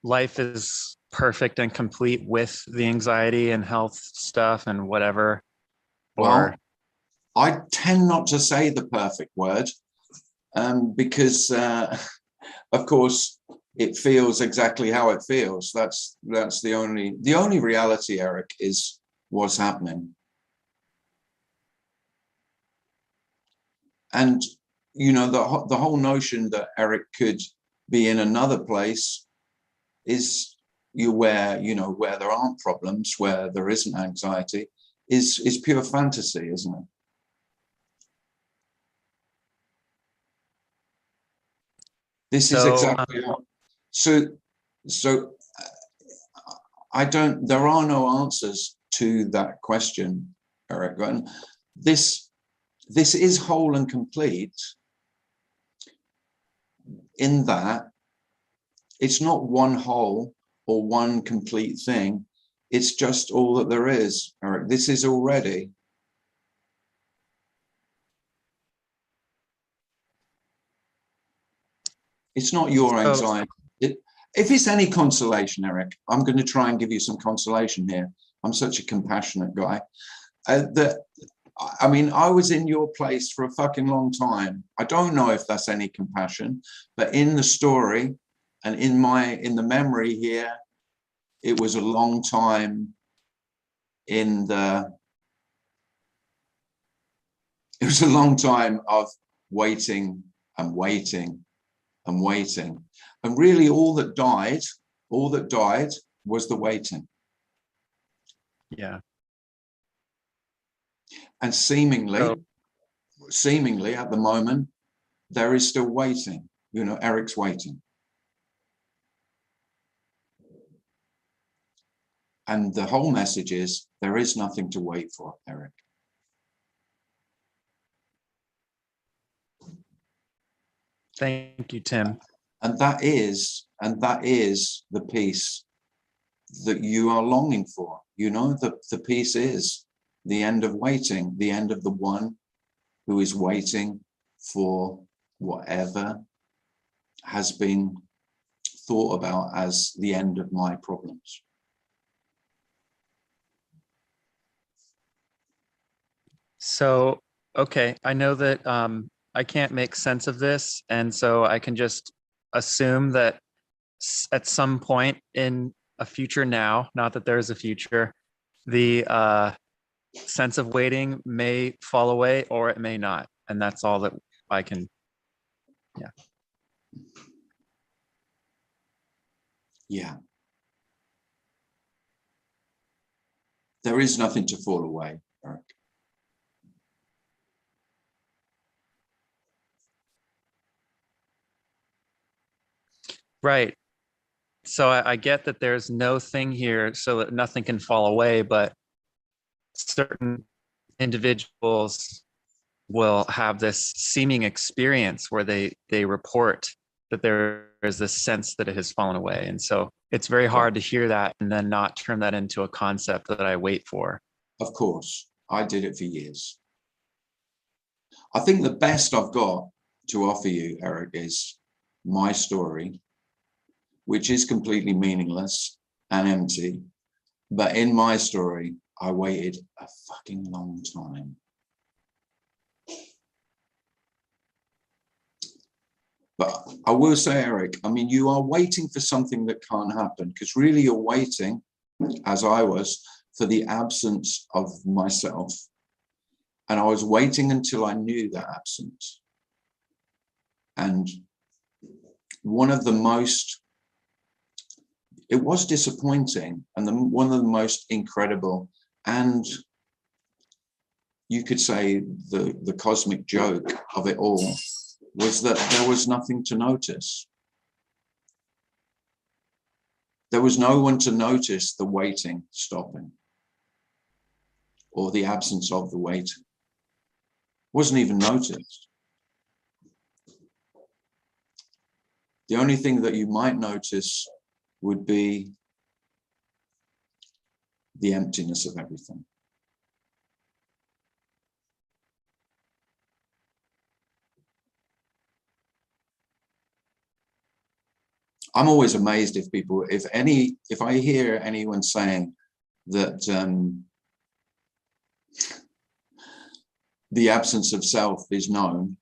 life is perfect and complete with the anxiety and health stuff and whatever? Well, I tend not to say the perfect word because, of course, it feels exactly how it feels. That's the only reality, Eric, is what's happening. And, you know, the whole notion that Eric could be in another place is where there aren't problems, where there isn't anxiety, is pure fantasy, isn't it? This is exactly so there are no answers to that question, Eric. And this is whole and complete in that it's not one whole or one complete thing. It's just all that there is, Eric. This is already. It's not your anxiety. If it's any consolation, Eric, I'm going to try and give you some consolation here. I'm such a compassionate guy. I mean, I was in your place for a fucking long time. I don't know if that's any compassion, but in the story and in the memory here, it was a long time it was a long time of waiting and waiting and waiting. And really all that died was the waiting. Yeah. And seemingly at the moment, there is still waiting. You know, Eric's waiting. And the whole message is there is nothing to wait for, Eric. Thank you, Tim. And that is the peace that you are longing for. You know, the peace is the end of waiting, the end of the one who is waiting for whatever has been thought about as the end of my problems. So, okay, I know that I can't make sense of this. And so I can just assume that at some point in a future now, not that there is a future, the sense of waiting may fall away or it may not. And that's all that I can, yeah. Yeah. There is nothing to fall away, Eric. Right. So I get that there's no thing here so that nothing can fall away, but certain individuals will have this seeming experience where they report that there is this sense that it has fallen away. And so it's very hard to hear that and then not turn that into a concept that I wait for. Of course, I did it for years. I think the best I've got to offer you, Eric, is my story, which is completely meaningless and empty. But in my story, I waited a fucking long time. But I will say, Eric, I mean, you are waiting for something that can't happen, because really you're waiting, as I was, for the absence of myself. And I was waiting until I knew that absence. And one of the most, it was disappointing, and one of the most incredible, and you could say the cosmic joke of it all, was that there was nothing to notice. There was no one to notice the waiting stopping or the absence of the waiting. wasn't even noticed. The only thing that you might notice would be the emptiness of everything. I'm always amazed if people, if I hear anyone saying that the absence of self is known,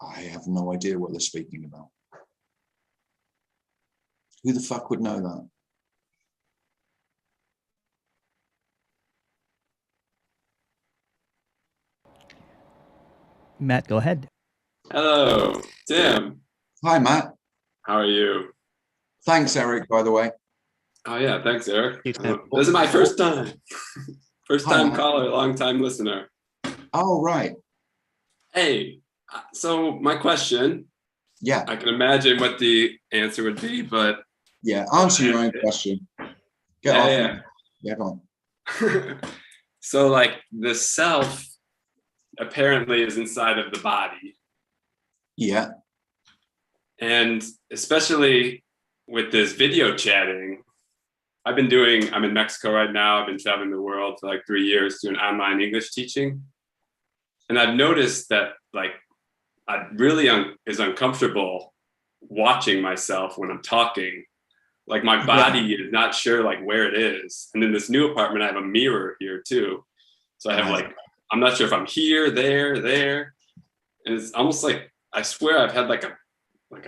I have no idea what they're speaking about. Who the fuck would know that? Matt, go ahead. Hello, Tim. Hi, Matt. How are you? Thanks, Eric, by the way. Oh yeah, thanks, Eric. You too. This is my first time. First Hi, time Matt. caller, long time listener. Oh, right. Hey, so my question, Yeah, I can imagine what the answer would be, but yeah. Answer your own question. Get off. yeah. Get on. So like the self apparently is inside of the body. Yeah, And especially with this video chatting, I'm in Mexico right now. I've been traveling the world for like 3 years doing online English teaching. And I've noticed that like I really is uncomfortable watching myself when I'm talking. Like my body is not sure like where it is. And in this new apartment, I have a mirror here too. So I have like, I'm not sure if I'm here, there. And it's almost like, I swear I've had like a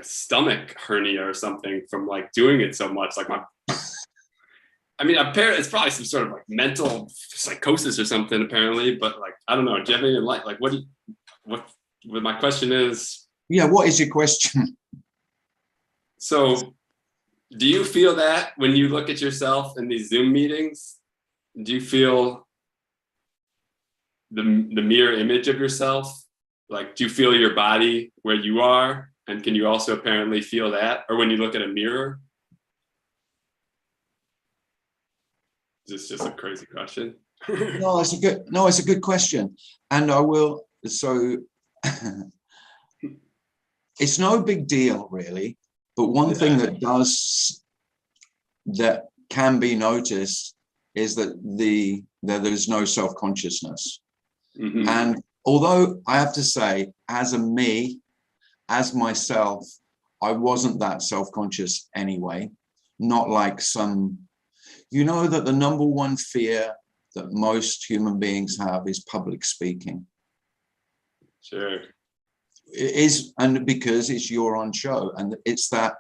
stomach hernia or something from like doing it so much. Like it's probably some sort of like mental psychosis or something apparently, but like, I don't know. Do you have any light? Like, what my question is? yeah. What is your question? So do you feel that when you look at yourself in these Zoom meetings, do you feel the mirror image of yourself? Like, do you feel your body where you are? And can you also apparently feel that? Or when you look at a mirror? Is this just a crazy question? No, it's a good question. And I will, so it's no big deal really, but one thing that can be noticed is that there's no self-consciousness. Mm-hmm. And although I have to say, as myself, I wasn't that self-conscious anyway, not like some, you know, that the number one fear that most human beings have is public speaking. Sure. It is, and because it's your own show, and it's that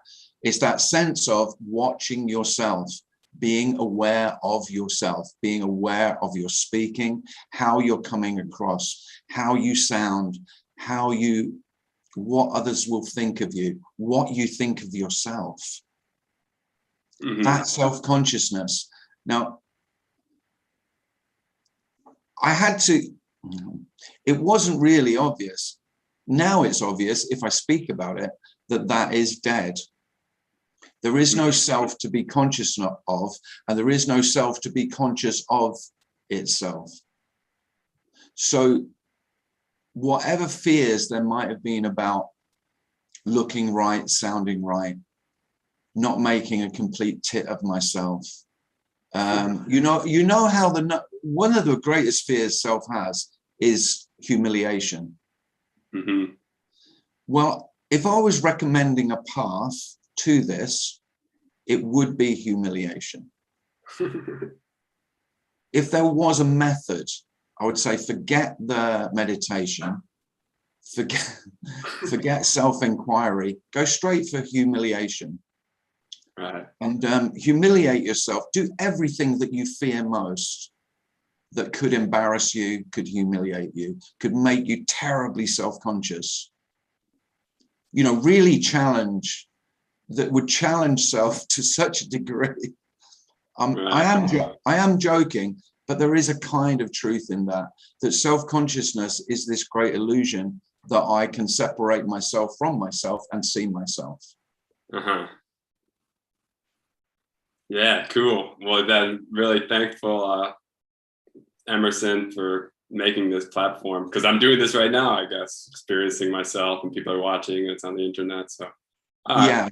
sense of watching yourself, being aware of yourself, being aware of your speaking, how you're coming across, how you sound, what others will think of you, what you think of yourself. Mm-hmm. That self-consciousness. Now, it wasn't really obvious. Now it's obvious if I speak about it, that is dead. There is no self to be conscious of, and there is no self to be conscious of itself. So whatever fears there might have been about looking right, sounding right, not making a complete tit of myself. You know how one of the greatest fears self has is humiliation. Mm-hmm. Well, if I was recommending a path to this, it would be humiliation. If there was a method, I would say forget the meditation, forget self-inquiry, go straight for humiliation. Right. And humiliate yourself. Do everything that you fear most that could embarrass you, could humiliate you, could make you terribly self-conscious. You know, really that would challenge self to such a degree. Right. I am joking, but there is a kind of truth in that self-consciousness is this great illusion that I can separate myself from myself and see myself. Uh-huh. Yeah, cool. Well, then really thankful, Emerson, for making this platform, because I'm doing this right now, I guess, experiencing myself, and people are watching, and it's on the internet. So yeah.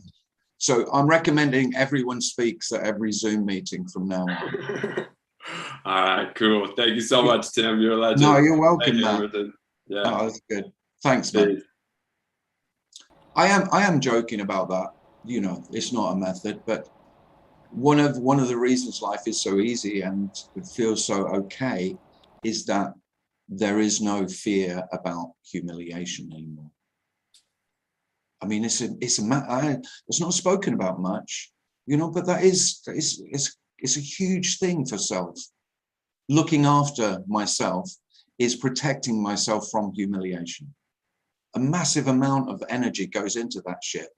So I'm recommending everyone speaks at every Zoom meeting from now on. All right, cool. Thank you so much, Tim. You're a legend. No, you're welcome, Thank you, man. Emerson. Yeah, Oh, that's good. Thanks, man. I am joking about that. You know, it's not a method, but one of the reasons life is so easy and it feels so okay is that there is no fear about humiliation anymore. I mean, it's not spoken about much, you know, but it's a huge thing for self. Looking after myself is protecting myself from humiliation. A massive amount of energy goes into that shit.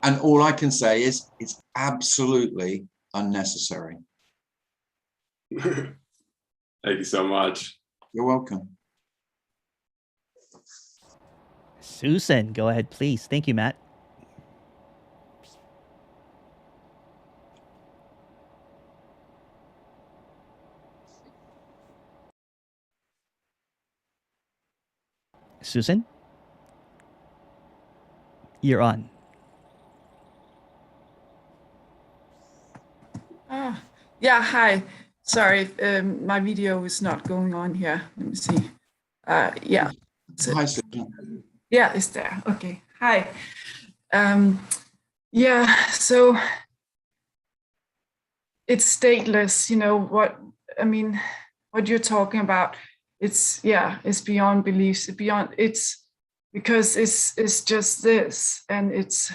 And all I can say is it's absolutely unnecessary. Thank you so much. You're welcome. Susan, go ahead, please. Thank you, Matt. Susan, you're on. Yeah, hi. Sorry, my video is not going on here. Let me see. Yeah. Hi, Susan. Yeah, it's there. Okay. Hi. Yeah, so it's stateless, you know, what you're talking about, it's beyond beliefs, it's because it's just this, and it's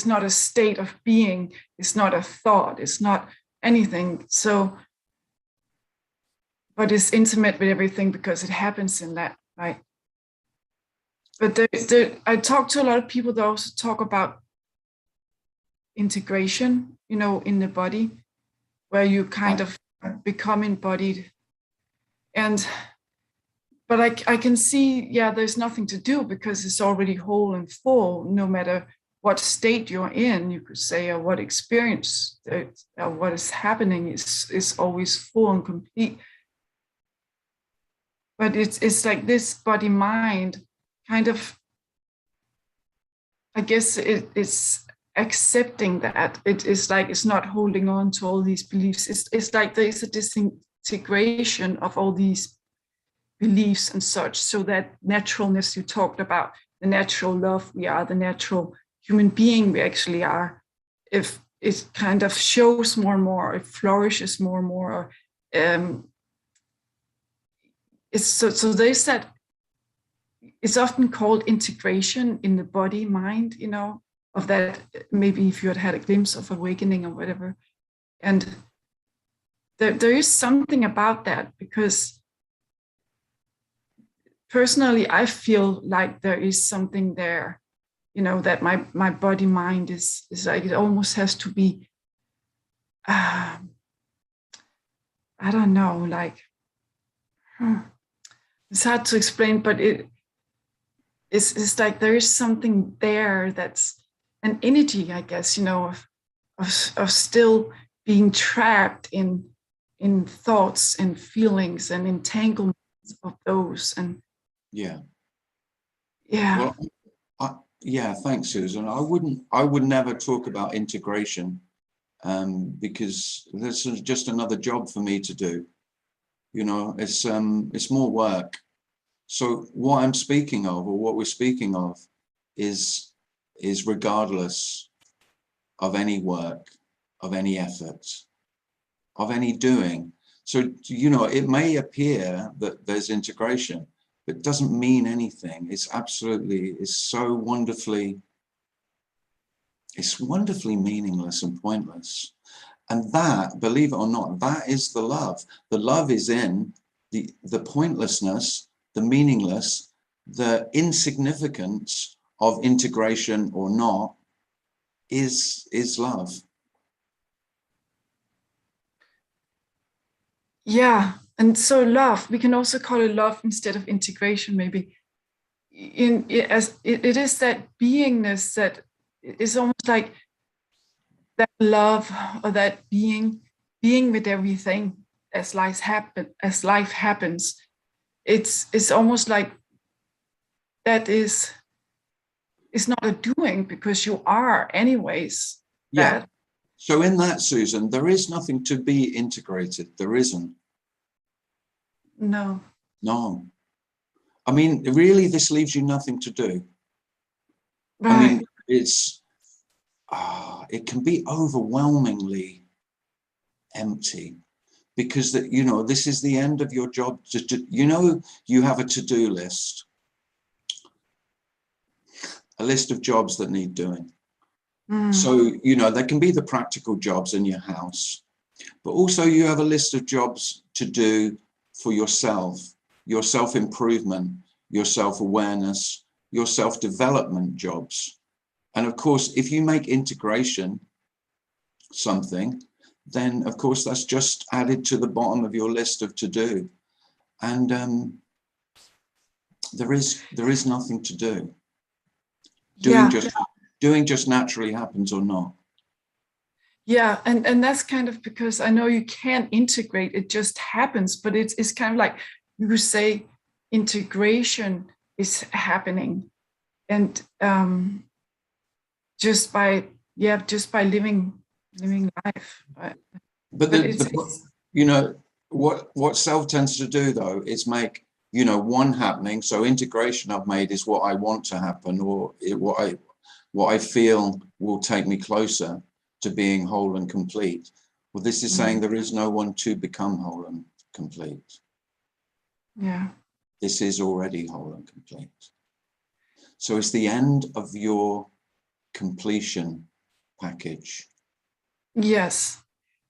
not a state of being, it's not a thought, it's not anything. So, but it's intimate with everything because it happens in that, right? But I talk to a lot of people that also talk about integration, you know, in the body, where you kind of become embodied. But I can see, yeah, there's nothing to do because it's already whole and full, no matter what state you're in, you could say, or what experience, or what is happening is always full and complete. But it's like this body mind kind of, I guess it's accepting that it is like it's not holding on to all these beliefs. It's like there is a disintegration of all these beliefs and such, so that naturalness you talked about, the natural love we are, the natural human being we actually are, if it kind of shows more and more, it flourishes more and more. It's so there's that. It's often called integration in the body mind, you know, of that. Maybe if you had a glimpse of awakening or whatever, and there is something about that, because personally I feel like there is something there, you know, that my body mind is like, it almost has to be, I don't know, like, it's hard to explain, but it's like there is something there that's an energy, I guess, you know, of still being trapped in thoughts and feelings and entanglements of those. And yeah. Well, yeah, thanks, Susan. I would never talk about integration, because this is just another job for me to do. You know, it's more work. So what I'm speaking of, or what we're speaking of, is regardless of any work, of any effort, of any doing. So, you know, it may appear that there's integration, but it doesn't mean anything. It's wonderfully meaningless and pointless. And that, believe it or not, that is the love. The love is in the pointlessness, the meaningless, the insignificance of integration or not is love. yeah, and so love, we can also call it love instead of integration, maybe. It is that beingness that is almost like that love, or that being with everything as life happens. It's almost like that is, it's not a doing, because you are anyways. Yeah. That. So in that, Susan, there is nothing to be integrated. There isn't. No. No. I mean, really, this leaves you nothing to do. Right. I mean, it can be overwhelmingly empty, because that, you know, this is the end of your job. You know, you have a to-do list, a list of jobs that need doing. So, you know, there can be the practical jobs in your house, but also you have a list of jobs to do for yourself, your self-improvement, your self-awareness, your self-development jobs. And of course, if you make integration something, then of course that's just added to the bottom of your list of to do. And there is nothing to do. Doing just naturally happens or not. Yeah, and that's kind of because I know you can't integrate, it just happens, but it's kind of like you say integration is happening. And just by living life. But you know, what self tends to do though is make, you know, one happening. So integration I've made is what I want to happen, or what I feel will take me closer to being whole and complete. Well, this is saying there is no one to become whole and complete. Yeah. This is already whole and complete. So it's the end of your completion package. Yes.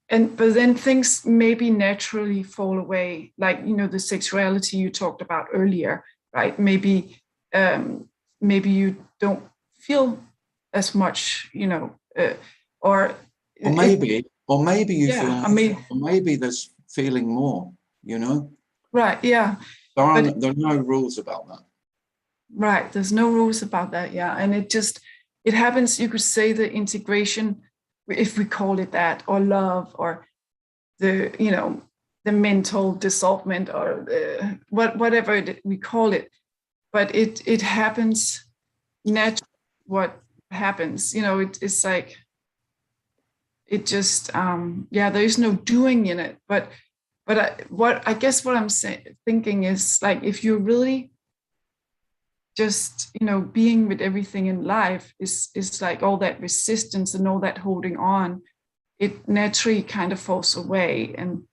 But then things maybe naturally fall away, like, you know, the sexuality you talked about earlier, right? Maybe you don't feel as much, you know, or maybe you feel, I mean, or maybe there's feeling more, you know? Right, yeah. There are no rules about that. Right, there's no rules about that, yeah. And it happens, you could say the integration, if we call it that, or love, or the, you know, the mental dissolvement, or whatever we call it. But it happens naturally. What happens, you know, it's like, it just, there is no doing in it. But I guess what I'm thinking is, like, if you really just, you know, being with everything in life is like all that resistance and all that holding on, it naturally kind of falls away, and,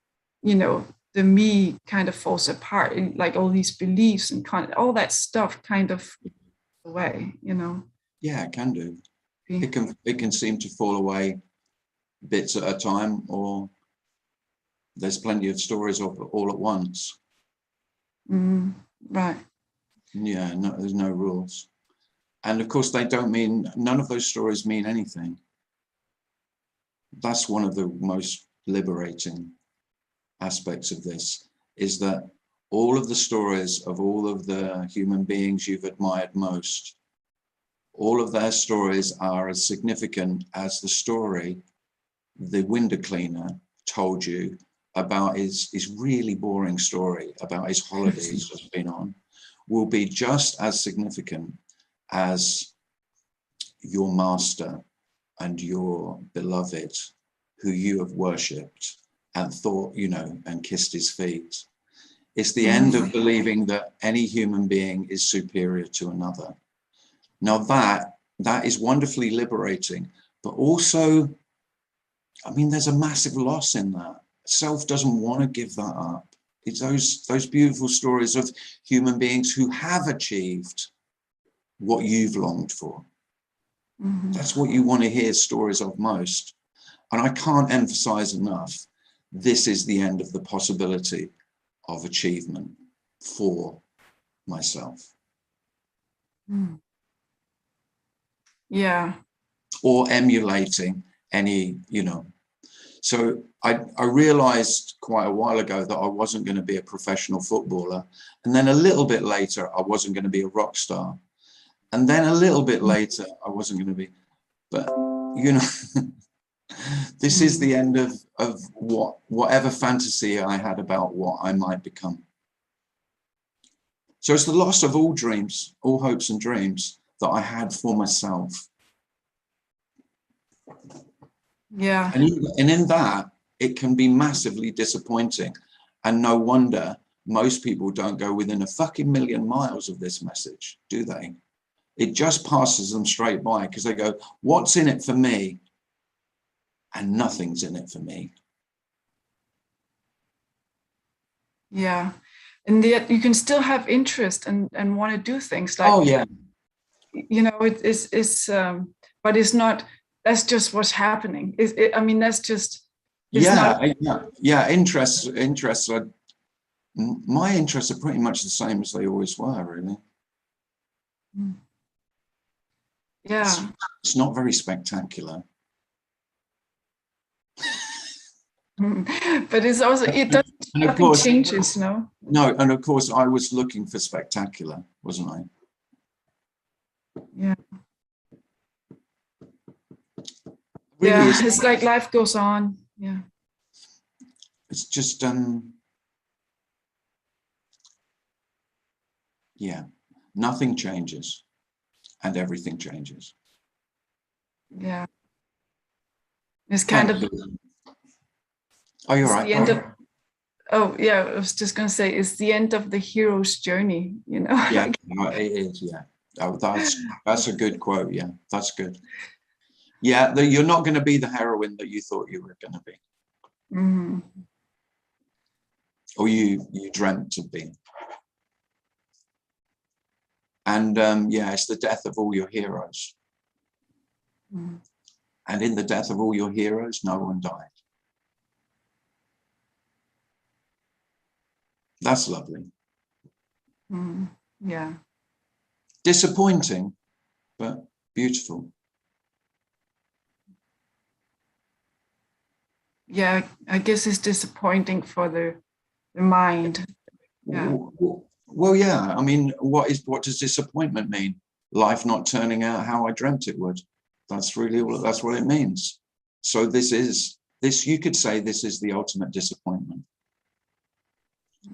you know, the me kind of falls apart, and like all these beliefs and all that stuff kind of away, you know. Yeah, it can do. It can seem to fall away bits at a time, or there's plenty of stories of all at once. Right. Yeah, no, there's no rules. And of course, none of those stories mean anything. That's one of the most liberating aspects of this, is that all of the stories of all of the human beings you've admired most, all of their stories are as significant as the story the window cleaner told you about his really boring story about his holidays he's been on, will be just as significant as your master and your beloved, who you have worshipped and thought, you know, and kissed his feet. It's the end of believing that any human being is superior to another. Now that is wonderfully liberating, but also, I mean, there's a massive loss in that. Self doesn't want to give that up. It's those beautiful stories of human beings who have achieved what you've longed for. That's what you want to hear stories of most. And I can't emphasize enough, this is the end of the possibility of achievement for myself. Yeah. Or emulating any, you know. So I realized quite a while ago that I wasn't going to be a professional footballer. And then a little bit later, I wasn't going to be a rock star. And then a little bit later, I wasn't going to be, but, you know, This is the end of whatever fantasy I had about what I might become. So it's the loss of all dreams, all hopes and dreams that I had for myself. Yeah. And in that, it can be massively disappointing. And no wonder most people don't go within a fucking million miles of this message, do they? It just passes them straight by because they go, what's in it for me? And nothing's in it for me. Yeah. And yet you can still have interest and want to do things like, oh yeah, you know, but it's not, that's just what's happening. I mean, that's just, interests are, my interests are pretty much the same as they always were, really. Yeah. It's not very spectacular. But it's also, it doesn't, nothing changes, no? No, and of course I was looking for spectacular, wasn't I? Yeah. Really, yeah, it's like life goes on. Yeah. It's just, yeah, nothing changes and everything changes. Yeah. It's kind of, oh, you're right. the end of, oh yeah, I was just going to say, it's the end of the hero's journey, you know? Yeah, it is, yeah. Oh, that's a good quote, yeah, that's good. Yeah, you're not going to be the heroine that you thought you were going to be. Mm-hmm. Or you dreamt to be. And yeah, it's the death of all your heroes. Mm-hmm. And in the death of all your heroes, no one died. That's lovely. Mm-hmm. Yeah. Disappointing, but beautiful. Yeah, I guess it's disappointing for the mind. Yeah. Well, yeah. I mean, what does disappointment mean? Life not turning out how I dreamt it would. That's really all. That's what it means. So this. You could say this is the ultimate disappointment.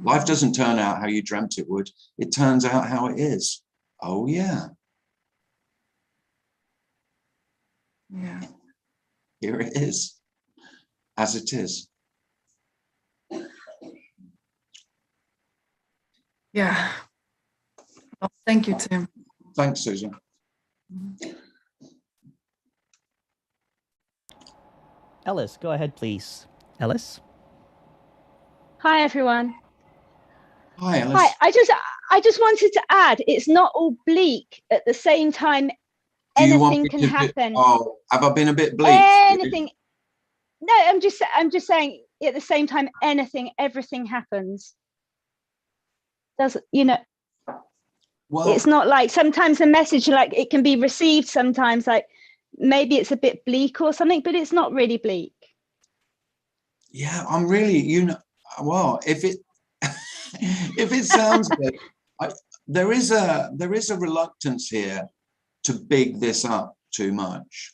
Life doesn't turn out how you dreamt it would. It turns out how it is. Oh yeah. Yeah. Here it is, as it is. Yeah. Well, thank you, Tim. Thanks, Susan. Ellis, go ahead, please. Ellis? Hi, everyone. Hi, Alice. Hi, I just wanted to add, it's not all bleak. At the same time, anything can happen. Oh, have I been a bit bleak? Anything. No, I'm just saying, at the same time, everything happens. You know, well, it's not like sometimes a message, like it can be received sometimes like maybe it's a bit bleak or something, but it's not really bleak. Yeah, I'm really, well, if it if it sounds good, there is a reluctance here to big this up too much,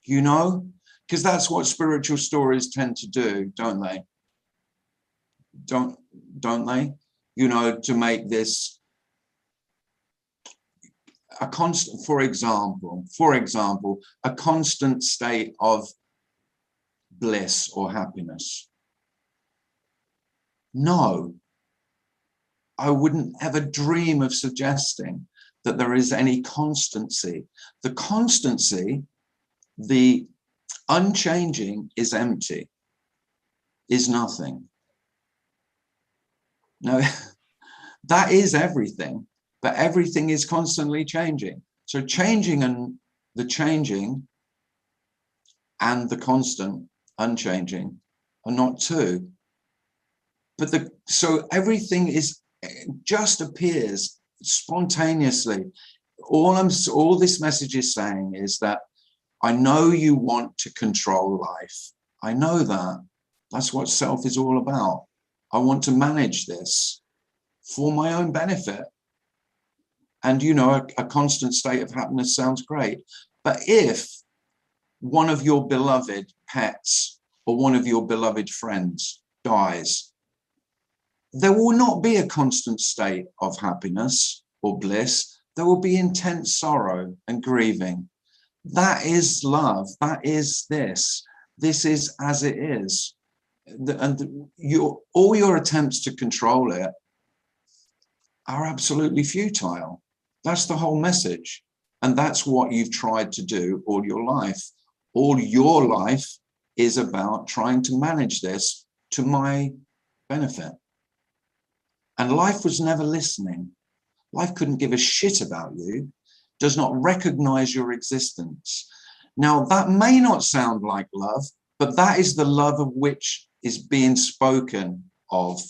because that's what spiritual stories tend to do, don't they? Don't they? To make this a constant, for example, a constant state of bliss or happiness. No, I wouldn't ever dream of suggesting that there is any constancy. The constancy, the unchanging, is empty, is nothing. No, that is everything, but everything is constantly changing. So changing and the changing and the constant unchanging are not two. But so everything just appears spontaneously. All this message is saying is that I know you want to control life. I know that. That's what self is all about. I want to manage this for my own benefit. And, a constant state of happiness sounds great. But if one of your beloved pets or one of your beloved friends dies, there will not be a constant state of happiness or bliss. There will be intense sorrow and grieving. That is love. That is this. This is as it is. And all your attempts to control it are absolutely futile. That's the whole message. And that's what you've tried to do all your life. All your life is about trying to manage this to my benefit. And life was never listening. Life couldn't give a shit about you, does not recognize your existence. Now, that may not sound like love, but that is the love of which is being spoken of.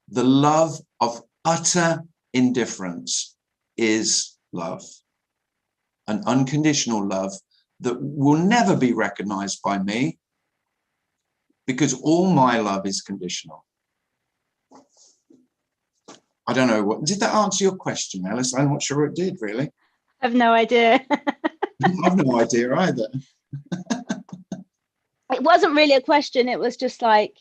The love of utter indifference is love. An unconditional love that will never be recognized by me, because all my love is conditional. I don't know, did that answer your question, Alice? I'm not sure it did, really. I have no idea. I've no idea either. It wasn't really a question. It was just like,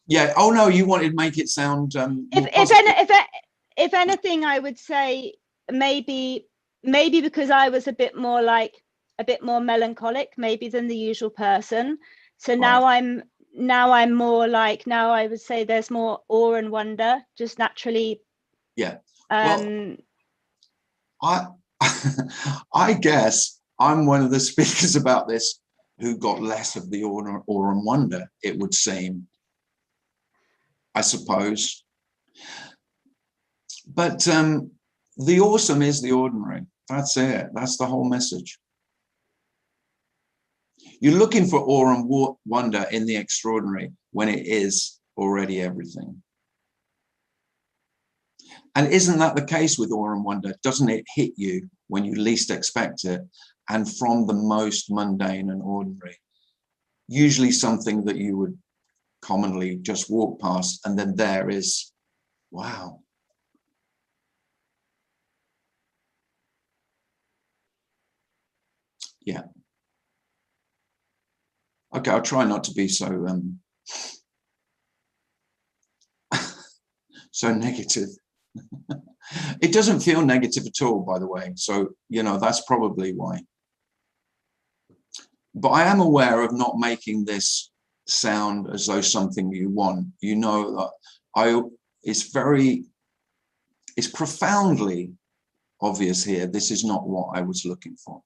yeah. Oh no, you wanted to make it sound. If anything, I would say maybe because I was a bit more melancholic, maybe than the usual person. So now I'm more like, now I would say there's more awe and wonder, just naturally. Yeah. Well, I guess I'm one of the speakers about this who got less of the awe and wonder, it would seem, I suppose. But the awesome is the ordinary. That's it. That's the whole message. You're looking for awe and wonder in the extraordinary when it is already everything. And isn't that the case with awe and wonder? Doesn't it hit you when you least expect it, and from the most mundane and ordinary? Usually something that you would commonly just walk past, and then there is, wow. Yeah. Okay, I'll try not to be so so negative. It doesn't feel negative at all, by the way. So, you know, that's probably why. But I am aware of not making this sound as though something you want. You know that it's profoundly obvious here. This is not what I was looking for.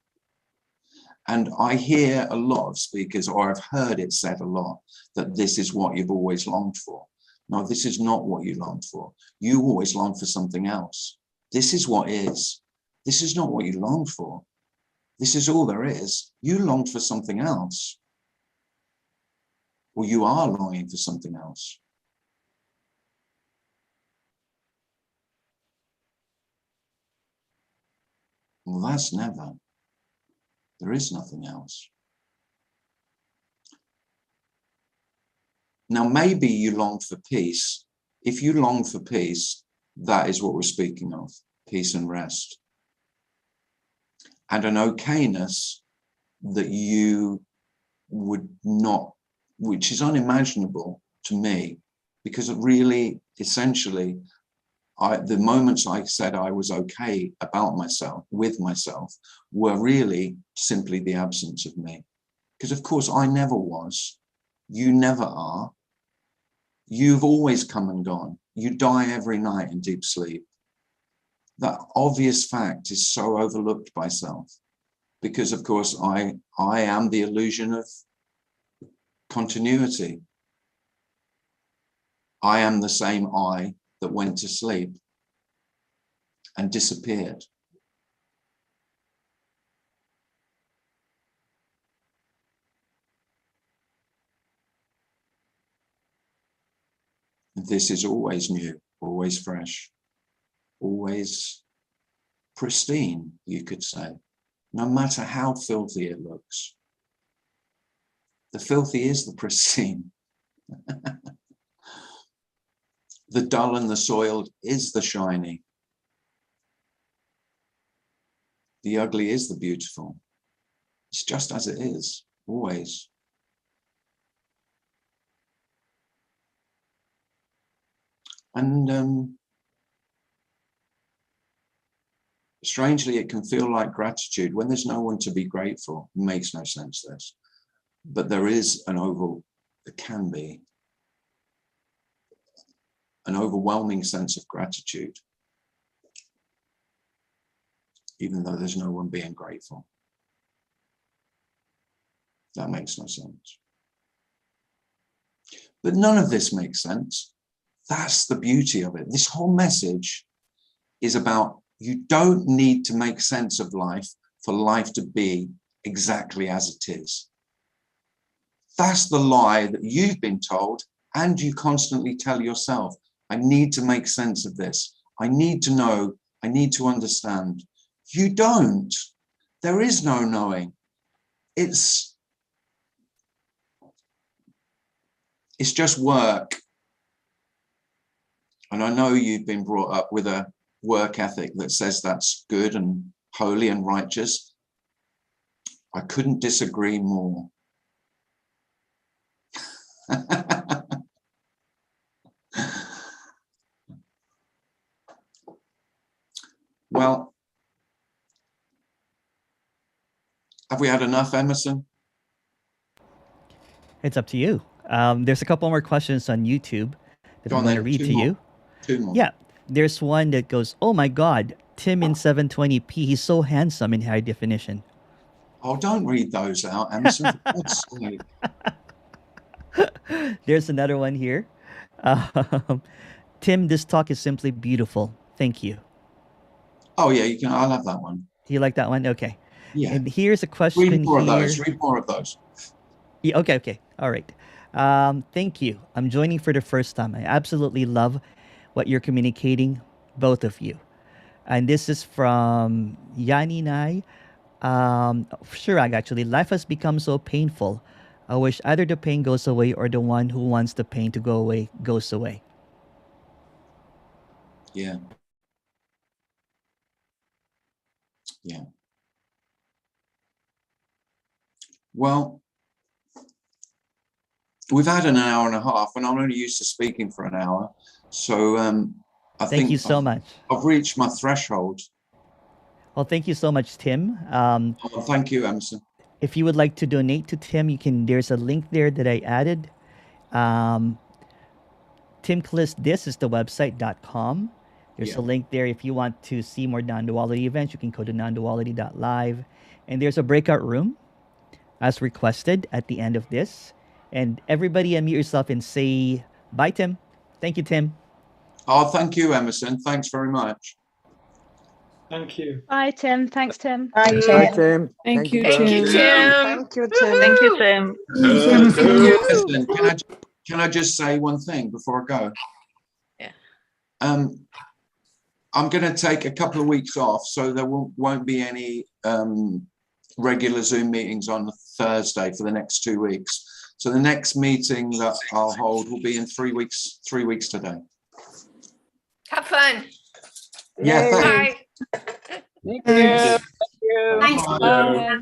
And I hear a lot of speakers, or I've heard it said a lot, that this is what you've always longed for. No, this is not what you longed for. You always longed for something else. This is what is. This is not what you longed for. This is all there is. You longed for something else. Or you are longing for something else. Well, that's never. There is nothing else. Now, maybe you long for peace. If you long for peace, that is what we're speaking of, peace and rest. And an okayness that you would not, which is unimaginable to me, because it really, essentially, the moments I said I was okay about myself, with myself, were really simply the absence of me. Because of course I never was, you never are. You've always come and gone. You die every night in deep sleep. That obvious fact is so overlooked by self, because of course I am the illusion of continuity. I am the same I that went to sleep and disappeared. This is always new, always fresh, always pristine, you could say, no matter how filthy it looks. The filthy is the pristine. The dull and the soiled is the shiny. The ugly is the beautiful. It's just as it is. always. And strangely, it can feel like gratitude when there's no one to be grateful. It makes no sense, this. But there is there can be an overwhelming sense of gratitude, even though there's no one being grateful. That makes no sense. But none of this makes sense. That's the beauty of it. This whole message is about you don't need to make sense of life for life to be exactly as it is. That's the lie that you've been told, and you constantly tell yourself, I need to make sense of this. I need to know. I need to understand. You don't. There is no knowing. It's just work. And I know you've been brought up with a work ethic that says that's good and holy and righteous. I couldn't disagree more. Well, have we had enough, Emerson? It's up to you. There's a couple more questions on YouTube that I'm going to read to you. Two more. Yeah, there's one that goes, oh my God, Tim in 720p. He's so handsome in high definition. Oh, don't read those out, Emerson. For God's sake. There's another one here. Tim, this talk is simply beautiful. Thank you. Oh yeah, you can. I'll have that one. You like that one? Okay. Yeah. And here's a question. Read more of those. Read more of those. Yeah, okay. All right. Thank you. I'm joining for the first time. I absolutely love what you're communicating, both of you. And this is from Yani Nai. Shirag, actually. Life has become so painful. I wish either the pain goes away or the one who wants the pain to go away goes away. Yeah. Yeah. Well, we've had an hour and a half, and I'm only used to speaking for an hour. So I think thank you so much. I've reached my threshold. Well, thank you so much, Tim. Thank you, Emerson. If you would like to donate to Tim, you can. There's a link there that I added. Tim Cliss, this is the website.com. There's a link there. If you want to see more non-duality events, you can go to Non-duality.LIVE. And there's a breakout room as requested at the end of this. And everybody unmute yourself and say bye, Tim. Thank you, Tim. Oh, thank you, Emerson. Thanks very much. Thank you. Bye, Tim. Thanks, Tim. Bye, Tim. Thank you, Thank you, Tim. Thank you, Tim. Thank you, Tim. Listen, can I just say one thing before I go? Yeah. I'm going to take a couple of weeks off, so there won't be any regular Zoom meetings on Thursday for the next 2 weeks. So the next meeting that I'll hold will be in 3 weeks. 3 weeks today. Have fun. Yeah. Bye. Thank you. Thanks. Bye.